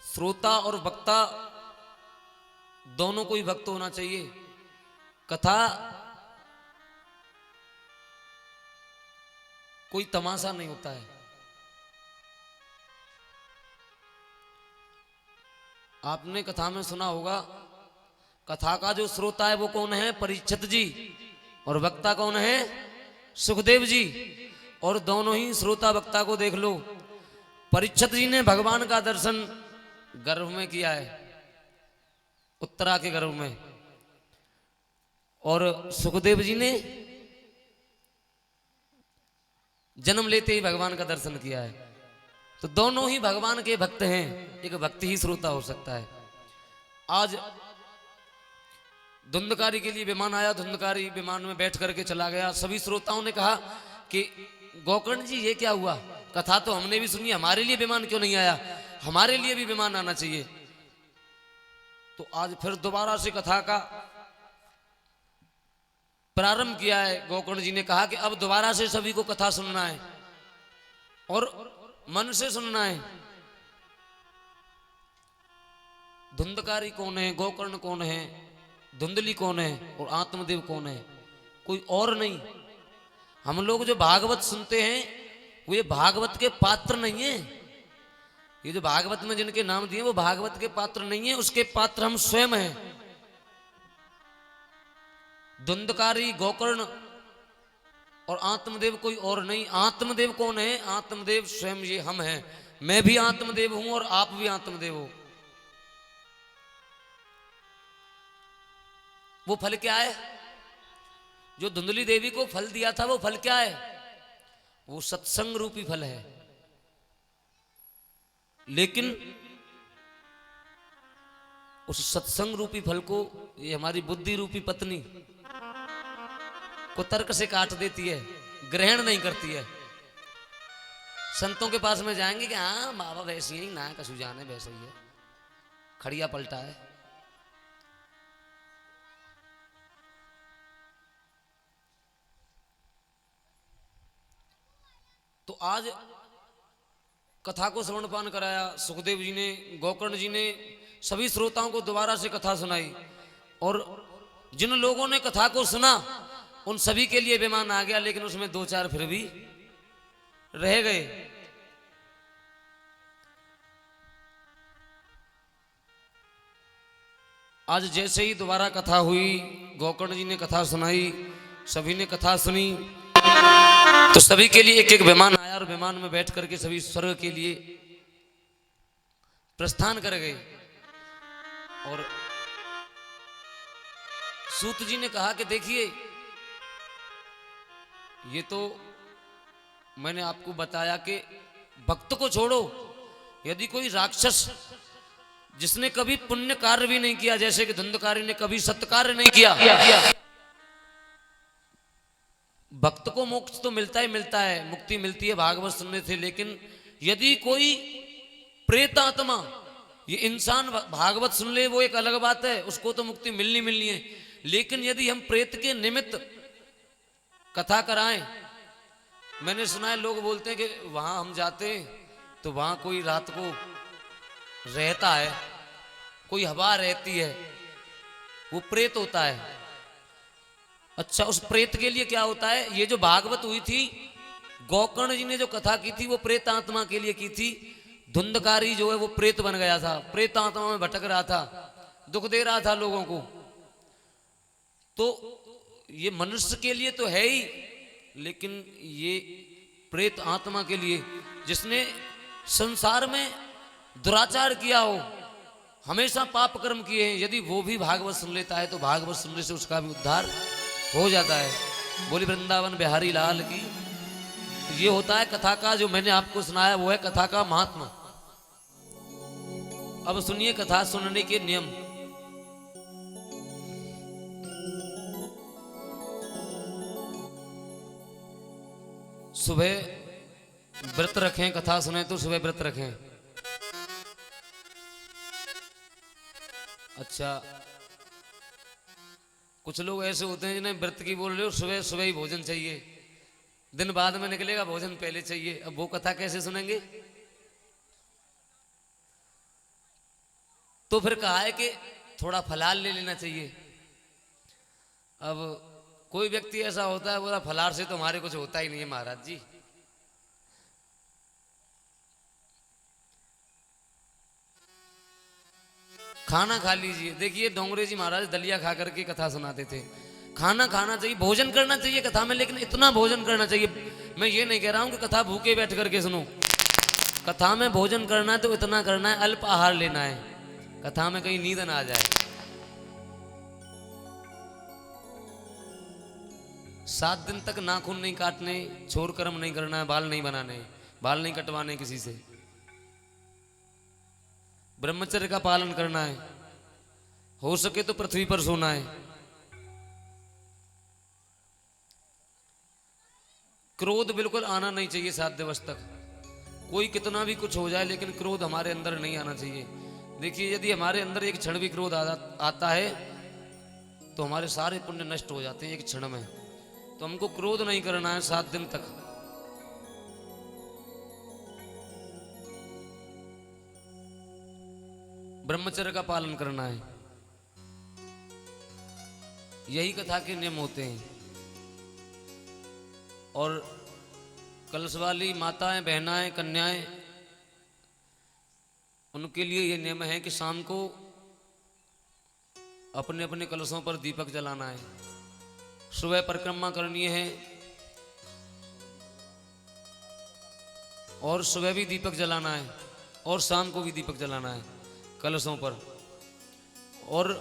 श्रोता और वक्ता दोनों को ही भक्त होना चाहिए। कथा कोई तमाशा नहीं होता है। आपने कथा में सुना होगा, कथा का जो श्रोता है वो कौन है, परीक्षित जी, और वक्ता कौन है, सुखदेव जी। और दोनों ही श्रोता वक्ता को देख लो, परीक्षित जी ने भगवान का दर्शन गर्भ में किया है, उत्तरा के गर्भ में, और सुखदेव जी ने जन्म लेते ही भगवान का दर्शन किया है। तो दोनों ही भगवान के भक्त हैं, एक भक्त ही श्रोता हो सकता है। आज धुंधकारी के लिए विमान आया, धुंधकारी विमान में बैठ करके चला गया। सभी श्रोताओं ने कहा कि गोकर्ण जी ये क्या हुआ, कथा तो हमने भी सुनी, हमारे लिए विमान क्यों नहीं आया, हमारे लिए भी विमान आना चाहिए। तो आज फिर दोबारा से कथा का प्रारंभ किया है। गोकर्ण जी ने कहा कि अब दोबारा से सभी को कथा सुनना है और मन से सुनना है। धुंधकारी कौन है, गोकर्ण कौन है, धुंधली कौन है और आत्मदेव कौन है? कोई और नहीं। हम लोग जो भागवत सुनते हैं वो ये भागवत के पात्र नहीं है। ये जो भागवत में जिनके नाम दिए वो भागवत के पात्र नहीं है, उसके पात्र हम स्वयं हैं। धुंधकारी, गोकर्ण और आत्मदेव कोई और नहीं। आत्मदेव कौन है? आत्मदेव स्वयं ये हम हैं। मैं भी आत्मदेव हूं और आप भी आत्मदेव हो। वो फल क्या है? जो धुंधली देवी को फल दिया था वो फल क्या है? वो सत्संग रूपी फल है। लेकिन उस सत्संग रूपी फल को ये हमारी बुद्धि रूपी पत्नी को तर्क से काट देती है, ग्रहण नहीं करती है। संतों के पास में जाएंगे कि हाँ बाबा वैसी ही ना, कसू जाने वैसे ही है, खड़िया पलटा है। तो आज कथा को श्रवणपान कराया सुखदेव जी ने, गोकर्ण जी ने, सभी श्रोताओं को दोबारा से कथा सुनाई। और जिन लोगों ने कथा को सुना उन सभी के लिए विमान आ गया, लेकिन उसमें दो चार फिर भी रह गए। आज जैसे ही दोबारा कथा हुई, गोकर्ण जी ने कथा सुनाई, सभी ने कथा सुनी, तो सभी के लिए एक एक विमान आया और विमान में बैठ करके सभी स्वर्ग के लिए प्रस्थान कर गए। और सूत जी ने कहा कि देखिए, ये तो मैंने आपको बताया कि भक्त को छोड़ो, यदि कोई राक्षस जिसने कभी पुण्य कार्य भी नहीं किया, जैसे कि धुंधकारी ने कभी सत्कार्य नहीं किया, भक्त को मोक्ष तो मिलता ही मिलता है, मुक्ति मिलती है भागवत सुनने से। लेकिन यदि कोई प्रेत आत्मा, ये इंसान भागवत सुन ले वो एक अलग बात है, उसको तो मुक्ति मिलनी है। लेकिन यदि हम प्रेत के निमित्त कथा कराएं, मैंने सुना है लोग बोलते हैं कि वहां हम जाते हैं तो वहां कोई रात को रहता है, कोई हवा रहती है, वो प्रेत होता है। अच्छा, उस प्रेत के लिए क्या होता है? ये जो भागवत हुई थी, गोकर्ण जी ने जो कथा की थी वो प्रेत आत्मा के लिए की थी। धुंधकारी जो है वो प्रेत बन गया था, प्रेत आत्मा में भटक रहा था, दुख दे रहा था लोगों को। तो ये मनुष्य के लिए तो है ही, लेकिन ये प्रेत आत्मा के लिए, जिसने संसार में दुराचार किया हो, हमेशा पाप कर्म किए हैं, यदि वो भी भागवत सुन लेता है तो भागवत सुनने से उसका भी उद्धार हो जाता है। बोली वृंदावन बिहारी लाल की। तो ये होता है कथा का, जो मैंने आपको सुनाया वो है कथा का महात्मा। अब सुनिए कथा सुनने के नियम। सुबह व्रत रखें, कथा सुने तो सुबह व्रत रखें। अच्छा, कुछ लोग ऐसे होते हैं जिन्हें व्रत की बोल रहे हो, सुबह सुबह ही भोजन चाहिए, दिन बाद में निकलेगा, भोजन पहले चाहिए। अब वो कथा कैसे सुनेंगे? तो फिर कहा है कि थोड़ा फलाहार ले लेना चाहिए। अब कोई व्यक्ति ऐसा होता है बोला फलाहार से तो हमारे कुछ होता ही नहीं है महाराज जी। खाना खा लीजिए। देखिए डोंगरे जी महाराज दलिया खा करके कथा सुनाते थे। खाना खाना चाहिए, भोजन करना चाहिए कथा में, लेकिन इतना भोजन करना चाहिए। मैं ये नहीं कह रहा हूं कि कथा भूखे बैठ करके सुनो। कथा में भोजन करना है तो इतना करना है, अल्प आहार लेना है, कथा में कहीं नींद ना आ जाए। 7 दिन तक नाखून नहीं काटने, छोर कर्म नहीं करना है, बाल नहीं बनाने, बाल नहीं कटवाने किसी से, ब्रह्मचर्य का पालन करना है, हो सके तो पृथ्वी पर सोना है। क्रोध बिल्कुल आना नहीं चाहिए 7 दिवस तक। कोई कितना भी कुछ हो जाए लेकिन क्रोध हमारे अंदर नहीं आना चाहिए। देखिए यदि हमारे अंदर एक क्षण भी क्रोध आता है तो हमारे सारे पुण्य नष्ट हो जाते हैं एक क्षण में। तो हमको क्रोध नहीं करना है 7 दिन तक। ब्रह्मचर्य का पालन करना है। यही कथा के नियम होते हैं। और कलश वाली माताएं, बहनाएं, कन्याएं, उनके लिए ये नियम है कि शाम को अपने अपने कलशों पर दीपक जलाना है। सुबह परिक्रमा करनी है और सुबह भी दीपक जलाना है और शाम को भी दीपक जलाना है कलशों पर। और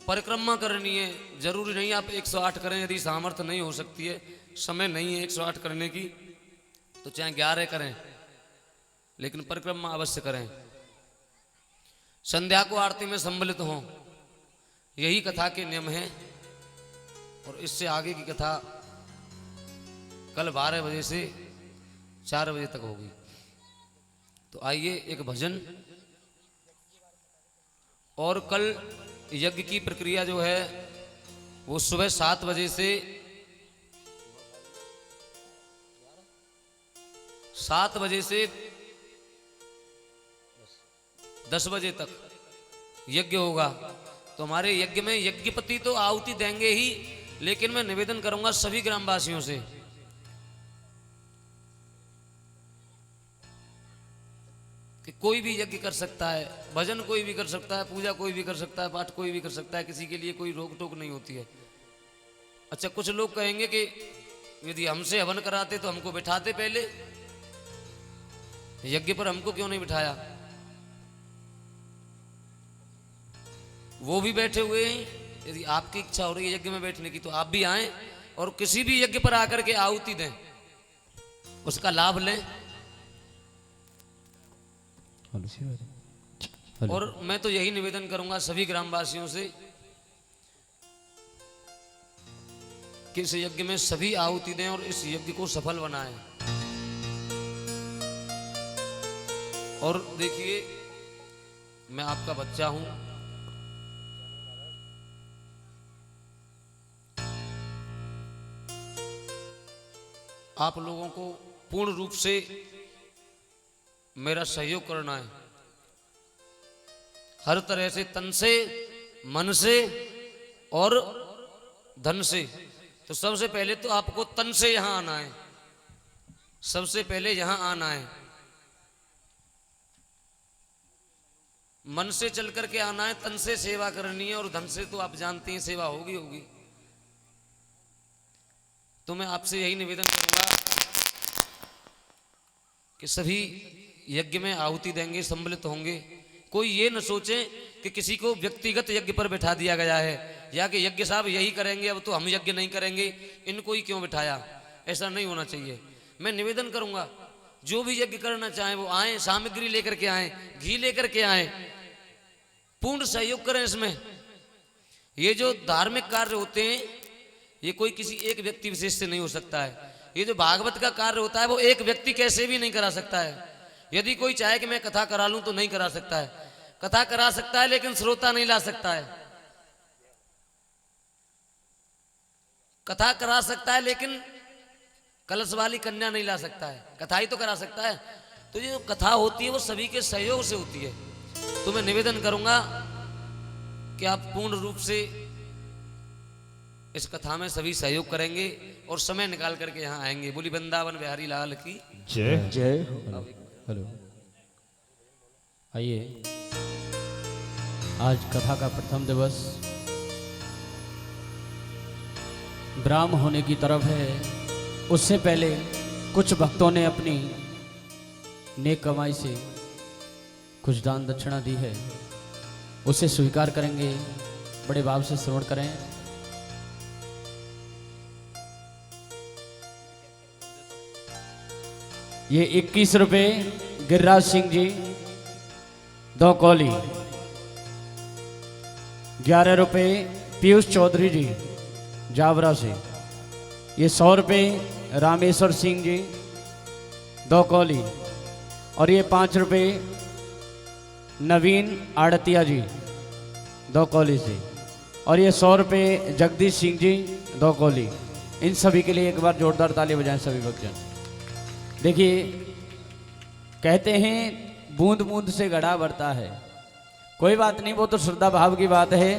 परिक्रमा करनी है। जरूरी नहीं आप 108 करें, यदि सामर्थ्य नहीं हो सकती है, समय नहीं है 108 करने की, तो चाहे 11 करें, लेकिन परिक्रमा अवश्य करें। संध्या को आरती में सम्मिलित हों, यही कथा के नियम हैं। और इससे आगे की कथा कल 12 बजे से 4 बजे तक होगी। तो आइए एक भजन। और कल यज्ञ की प्रक्रिया जो है वो सुबह 7 बजे से 10 बजे तक यज्ञ होगा। तो हमारे यज्ञ में यज्ञपति तो आहुति देंगे ही, लेकिन मैं निवेदन करूंगा सभी ग्रामवासियों से कि कोई भी यज्ञ कर सकता है, भजन कोई भी कर सकता है, पूजा कोई भी कर सकता है, पाठ कोई भी कर सकता है, किसी के लिए कोई रोक टोक नहीं होती है। अच्छा, कुछ लोग कहेंगे कि यदि हमसे हवन कराते तो हमको बिठाते, पहले यज्ञ पर हमको क्यों नहीं बिठाया? वो भी बैठे हुए हैं। यदि आपकी इच्छा हो रही है यज्ञ में बैठने की तो आप भी आएं और किसी भी यज्ञ पर आकर के आहुति दें, उसका लाभ लें। और मैं तो यही निवेदन करूंगा सभी ग्रामवासियों से कि इस यज्ञ में सभी आहुति दें और इस यज्ञ को सफल बनाएं। और देखिए, मैं आपका बच्चा हूं, आप लोगों को पूर्ण रूप से मेरा सहयोग करना है, हर तरह से, तन से, मन से और धन से। तो सबसे पहले तो आपको तन से यहां आना है, सबसे पहले यहां आना है। मन से चल करके आना है, तन से सेवा करनी है, और धन से तो आप जानते हैं सेवा होगी होगी। तो मैं आपसे यही निवेदन करूंगा कि सभी यज्ञ में आहुति देंगे, सम्मिलित होंगे। कोई ये न सोचे कि किसी को व्यक्तिगत यज्ञ पर बैठा दिया गया है, या कि यज्ञ साहब यही करेंगे, अब तो हम यज्ञ नहीं करेंगे, इनको ही क्यों बिठाया। ऐसा नहीं होना चाहिए। मैं निवेदन करूंगा जो भी यज्ञ करना चाहें वो आए, सामग्री लेकर के आए, घी लेकर के आए, पूर्ण सहयोग करें इसमें। ये जो धार्मिक कार्य होते हैं ये कोई किसी एक व्यक्ति विशेष से नहीं हो सकता है। ये जो भागवत का कार्य होता है वो एक व्यक्ति कैसे भी नहीं करा सकता है। यदि कोई चाहे कि मैं कथा करा लूं तो नहीं करा सकता है। कथा करा सकता है लेकिन श्रोता नहीं ला सकता है। कथा करा सकता है लेकिन कलश वाली कन्या नहीं ला सकता है। कथा ही तो करा सकता है। तो ये जो कथा होती है वो सभी के सहयोग से होती है। तो मैं निवेदन करूंगा कि आप पूर्ण रूप से इस कथा में सभी सहयोग करेंगे और समय निकाल करके यहाँ आएंगे। बोली वृंदावन बिहारी लाल की जय जय। हेलो, आइए, आज कथा का प्रथम दिवस ब्राह्म होने की तरफ है। उससे पहले कुछ भक्तों ने अपनी नेक कमाई से कुछ दान दक्षिणा दी है, उसे स्वीकार करेंगे। बड़े भाव से श्रवण करें। ये 21 रुपये गिरिराज सिंह जी, 2 कौली। 11 रुपये पीयूष चौधरी जी जावरा से। ये 100 रुपये रामेश्वर सिंह जी, 2 कौली। और ये 5 रुपये नवीन आड़तिया जी, 2 कौली से। और ये 100 रुपये जगदीश सिंह जी, 2 कौली। इन सभी के लिए एक बार जोरदार ताली बजाएं सभी भक्तजन। देखिए, कहते हैं बूंद बूंद से घड़ा भरता है, कोई बात नहीं, वो तो श्रद्धा भाव की बात है,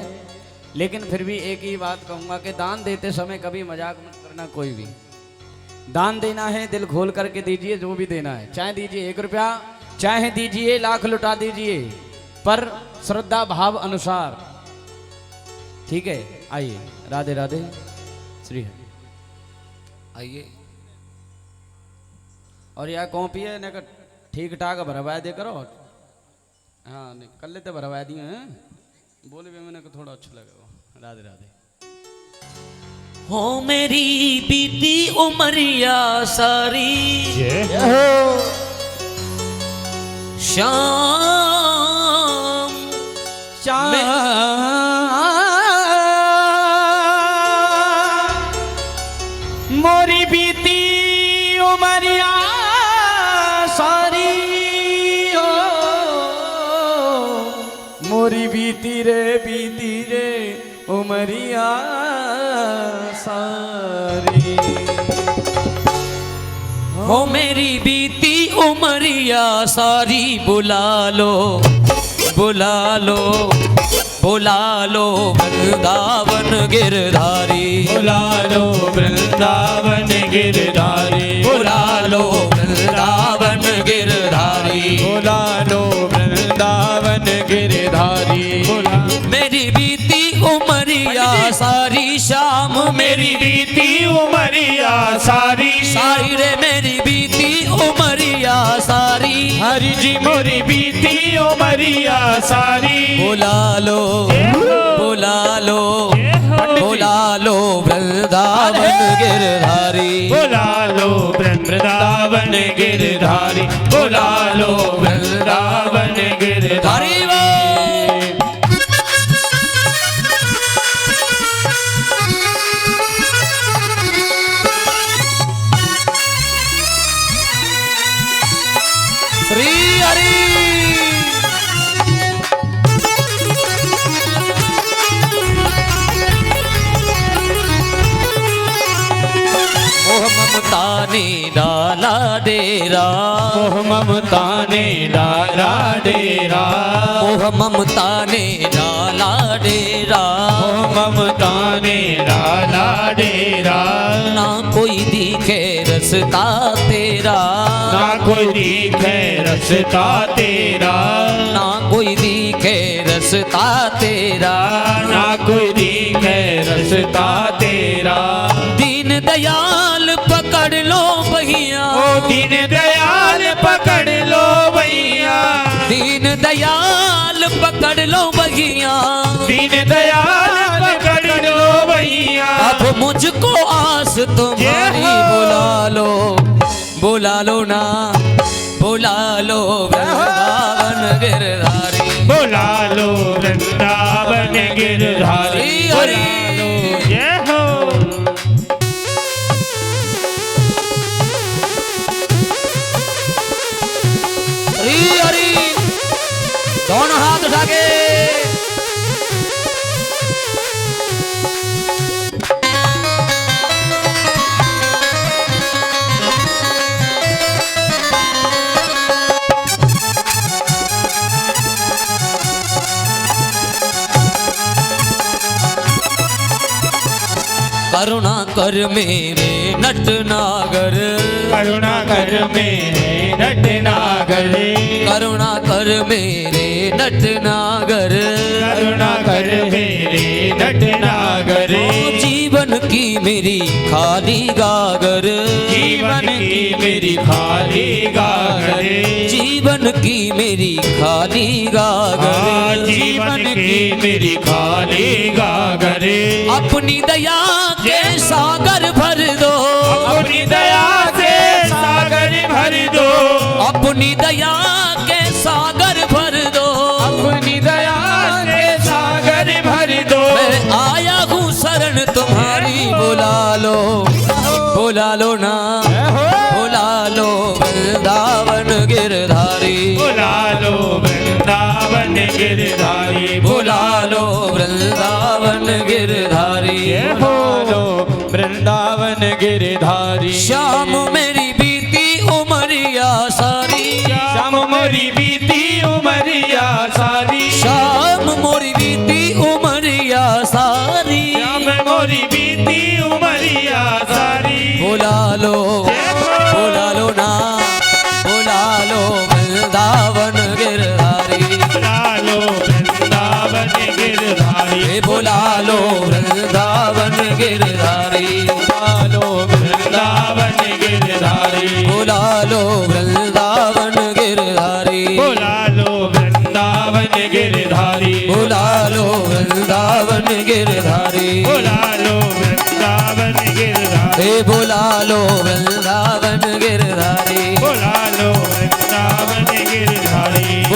लेकिन फिर भी एक ही बात कहूंगा कि दान देते समय कभी मजाक मत करना। कोई भी दान देना है दिल खोल करके दीजिए, जो भी देना है, चाहे दीजिए 1 रुपया, चाहे दीजिए लाख लुटा दीजिए, पर श्रद्धा भाव अनुसार। ठीक है, आइए। राधे राधे श्री हरि। आइए। और यह कॉपी है ना, ठीक ठाक भरवा दे करो। हाँ नहीं कर लेते, भरवा दिए हैं, बोले भी मैंने को थोड़ा अच्छा लगा। राधे राधे। हो मेरी बीती उमरिया सारी शाम मोरी बीती उमरिया सारी हो, मोरी बीती रे उमरिया सारी। हो मेरी बीती उमरिया सारी, बुला लो बुला लो बुला लो वृंदावन गिरधारी, बुला लो वृंदावन गिरधारी, बुला लो वृंदावन गिरधारी, बुला लो वृंदावन गिरधारी। मेरी बीती उमरिया सारी शाम, मेरी बीती उमरिया सारी सारी रे मेरी बीती उमरिया सारी, हरि जी मोरी बीती उमरिया सारी। बुला लो बुला लो बुला लो वृंदावन गिरधारी, बुला लो वृंदावन गिरधारी, बुला लो वृंदावन गिरधारी। श्री हरि। मोह ममता ने डाला डेरा, मोह ममता ने डाला डेरा, मोह ममता ने डाला डेरा, मोह ममता ने डाला डेरा। ना कोई दिखे रस्ता तेरा, ना कोई दिखे रस्ता तेरा, ना कोई दिखे रस्ता तेरा, ना कोई दिखे रस्ता तेरा। दीन दयाल पकड़ लो भैया, ओ दीन दयाल पकड़ लो भैया, दीन दयाल पकड़ लो भैया, दीन दयाल पकड़ लो भैया। अब मुझको आस तुम्हारी, बुला लो ना बुला लो वृंदावन गिरधारी, बुला लो वृंदावन गिरधारी, बुला लो। जय हो। श्री हरि। दोनों हाथ उठा के करुणा कर मेरे नटनागर, करुणा कर मेरे नटनागर, करुणा कर मेरे नटनागर, करुणा कर मेरे नटनागर। जीवन की मेरी खाली गागर, जीवन की मेरी खाली गागर, जीवन की मेरी खाली गागर, जीवन की मेरी खाली गागर। अपनी दया के सागर भर दो, अपनी दया से सागर भर दो, अपनी दया के सागर भर दो, अपनी दया से सागर भर दो। मैं आया हूँ शरण तुम्हारी, बुला लो ना बुला लो वृंदावन गिरधारी, बुला लो वृंदावन गिरधारी, बुला लो वृंदावन गिरधारी, बोलो वृंदावन गिरधारी। श्याम मेरी बीती उमरिया सारी, श्याम मोरी बीती उमरिया सारी, श्याम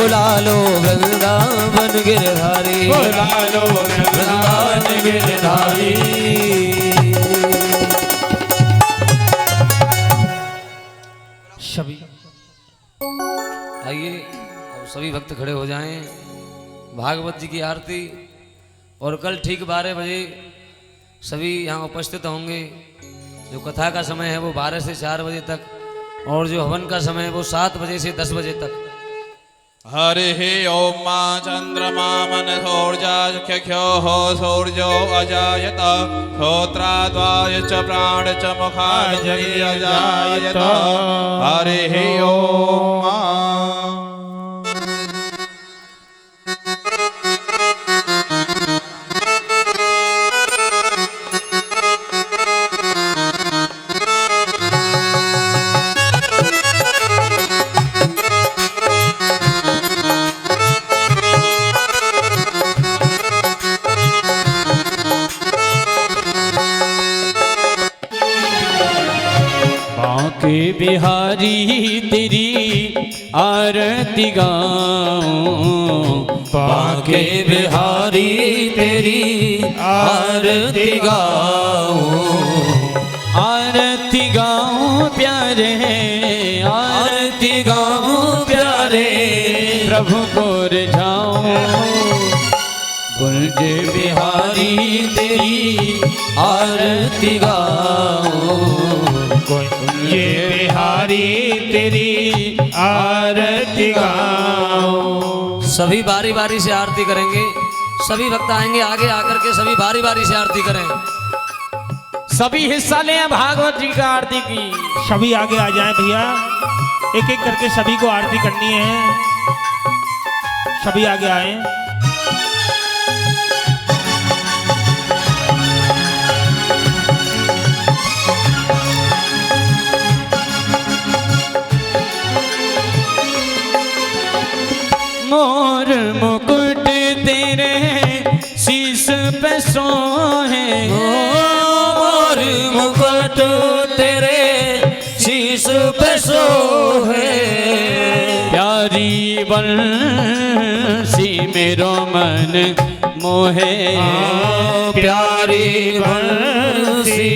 बुला लो वृंदावन गिरधारी, बुला लो वृंदावन गिरधारी। सभी आइए और सभी भक्त खड़े हो जाएं। भागवत जी की आरती और कल ठीक 12 बजे सभी यहाँ उपस्थित होंगे। जो कथा का समय है वो 12 से 4 बजे तक और जो हवन का समय है वो 7 बजे से 10 बजे तक। हरि ओम मा चंद्रमा मनसोर्जाख्यो हो सौर्यो अजायत श्रोत्राद्वाय च प्राण च मुखाय अजायत। हरि ओम मा। बांके बिहारी तेरी आरती गाऊं, बांके बिहारी तेरी आरती गाऊं, आरती गाऊं प्यारे, आरती गाऊं प्यारे, प्रभु को रिझाऊं। कुंज बिहारी तेरी आरती गाऊं, ये बिहारी तेरी आरती गाऊं। सभी बारी बारी से आरती करेंगे। सभी भक्त आएंगे आगे आकर के सभी बारी बारी से आरती करें। सभी हिस्सा लें भागवत जी का आरती की। सभी आगे आ जाएं भैया, एक एक करके सभी को आरती करनी है। सभी आगे आए। मोर मुकुट तेरे शीश पे सोहे, मोर मुकुट तेरे शीश पे सोहे, प्यारी बंसी मेरो मन मोहे, प्यारी बंसी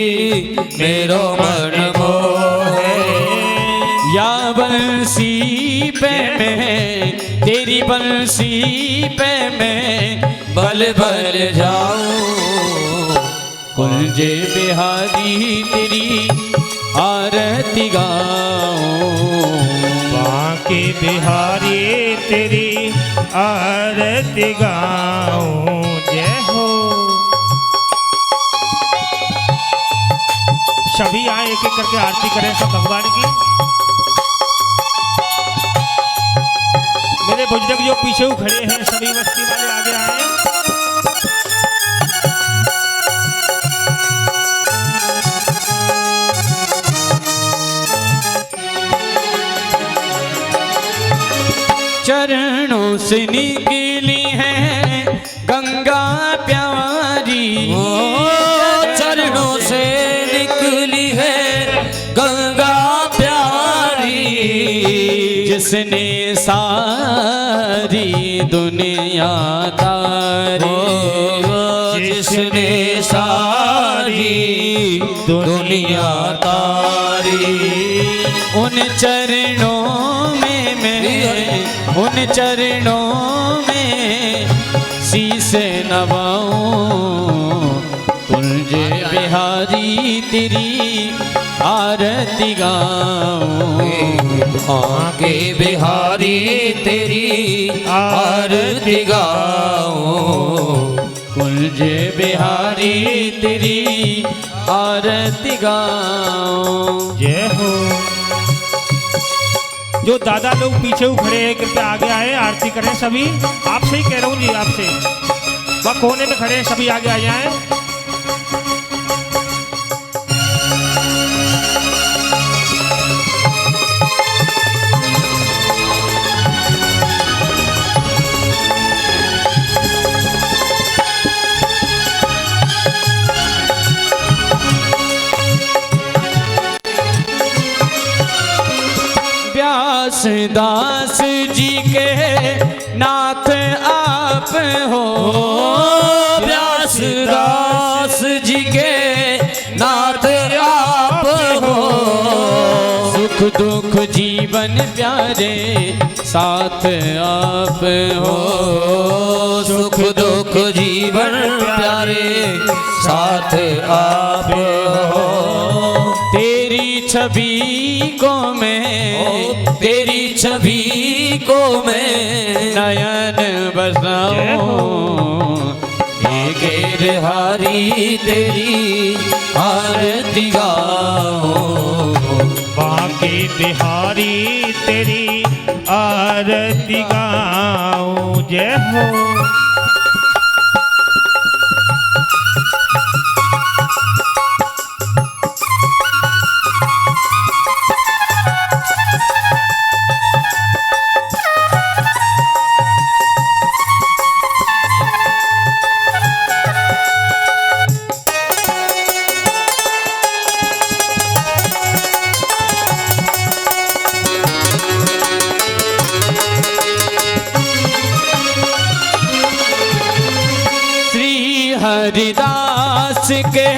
मेरो मन मोहे, या बंसी पे मैं तेरी बंसी पे मैं बल बल जाऊं, कुंज बिहारी तेरी आरती गाऊं, बांके बिहारी तेरी आरती गाऊं। जय हो। सभी आए, एक एक करके आरती करें सब भगवान की। मेरे बुजुर्ग जो पीछे खड़े हैं सभी बस्ती वाले आगे आए। चरणों से निकली है गंगा प्यारी, चरणों से निकली है गंगा प्यारी, जिसने सारी दुनिया तारी, जिसने सारी दुनिया तारी, उन चरणों में मैं, उन चरणों में शीश नवाऊं, कुंज बिहारी तेरी आरती गाऊं, आके बिहारी तेरी आरती गाऊं, कुंज बिहारी तेरी आरती गाऊं। जय हो। जो दादा लोग पीछे खड़े हैं कृपया आगे आए, आरती करें सभी। आपसे ही कह रहा हूँ जी, आपसे। वह कोने में खड़े हैं, सभी आगे आ जाएं। व्यास दास जी के नाथ आप हो, दास जी के नाथ आप हो, सुख दुख जीवन प्यारे साथ आप हो, सुख दुख जीवन प्यारे साथ आप हो। तेरी छवि को मैं, तेरी छवि को मैं नयन बसाऊं, गिरहारी तेरी आरती गाऊं, बांके बिहारी तेरी आरती गाऊं। जय हो। हरिदास के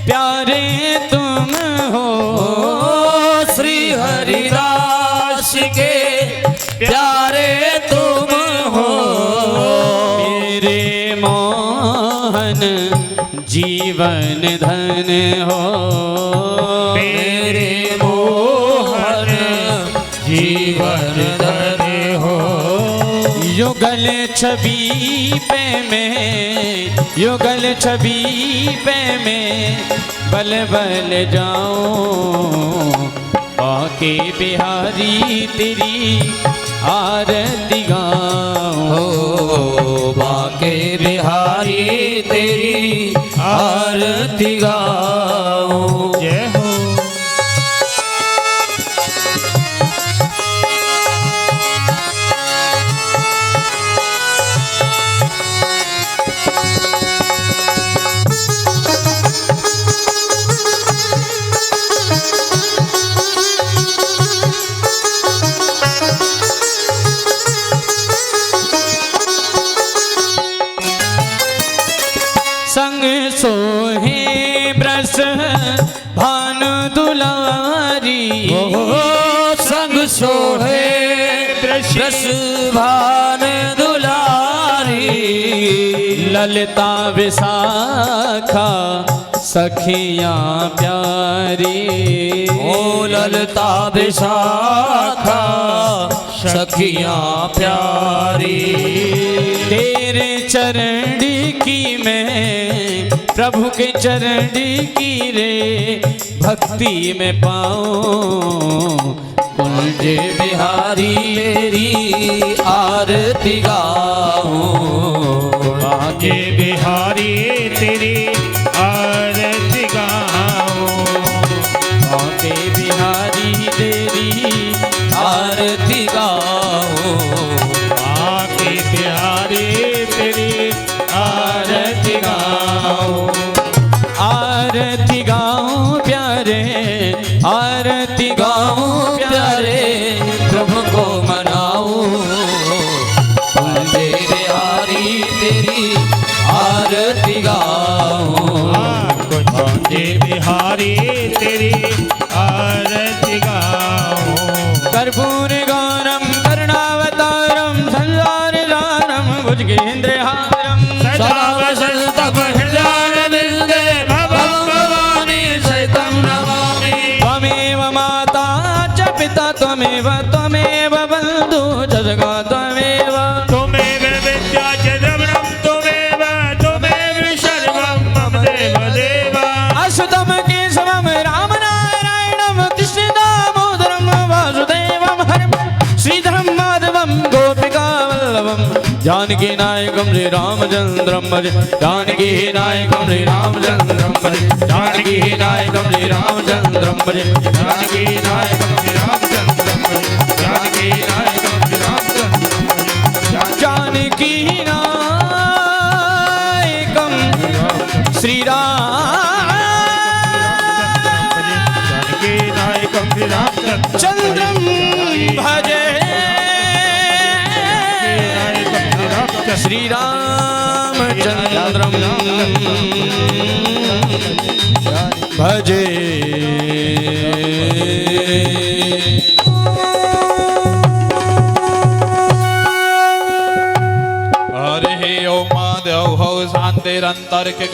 प्यारे तुम हो, श्री हरिदास के प्यारे तुम हो, मेरे मोहन जीवन धन हो, मेरे मोहन जीवन धन हो। युगल छवि पे में, युगल छवि पे में बल बल जाऊं, बाके बिहारी तेरी आरती गाऊं, बाके बिहारी तेरी आरती गाऊं। जय हो। संग सोहे ब्रस भानु दुलारी, संग सोहे ब्रस भान दुलारी, ललिता विशाखा सखियां प्यारी, ओ ललिता विशाखा सखियां प्यारी। तेरे चरण की मैं प्रभु के चरण की रे भक्ति में पाऊं, कुंज बिहारी तेरी आरती गाऊं, बांके बिहारी तेरी आरती गाऊं, बांके बिहारी तेरी आरती गाऊं, बांके बिहारी तेरी आरती गाऊं। आरती गाऊं प्यारे, आरती गाऊं प्यारे प्रभु को मनाऊं, कुंज बिहारी तेरी आरती गाऊं, कुंज बिहारी तेरी आरती गाऊं। कर्पूर गौरम करुणावतारम संसार सारम भुजगेन्द्रहारम सदा वसंतम हृदयारविंदे भवं भवानी सहितं नमामि। त्वमेव माता च पिता त्वमेव, त्वमेव बन्धु च सखा त्वमेव, त्वमेव विद्या च द्रविणं त्वमेव, त्वमेव सर्वं मम देवदेव। अश्वत्थम केशवम राम नारायणम कृष्ण दामोदरम वासुदेवम हरिम श्रीधरम माधवम गोपिका वल्लभम जानकी नायकम श्री रामचंद्रम भजे, जानकी नायकम श्री रामचंद्रम भजे, जानकी नायकम श्री रामचंद्रम भजे, जानकी नायकं श्री रामचंद्रं भजे, जानकी नायकं श्री रामचंद्रं भजे, जानकी नायकम श्री जानकी नायकं श्री रामचंद्रं रामचंद्रम भजे। श्री रामचंद्रम भजे हरि ओम देव हो शांतिरंतर के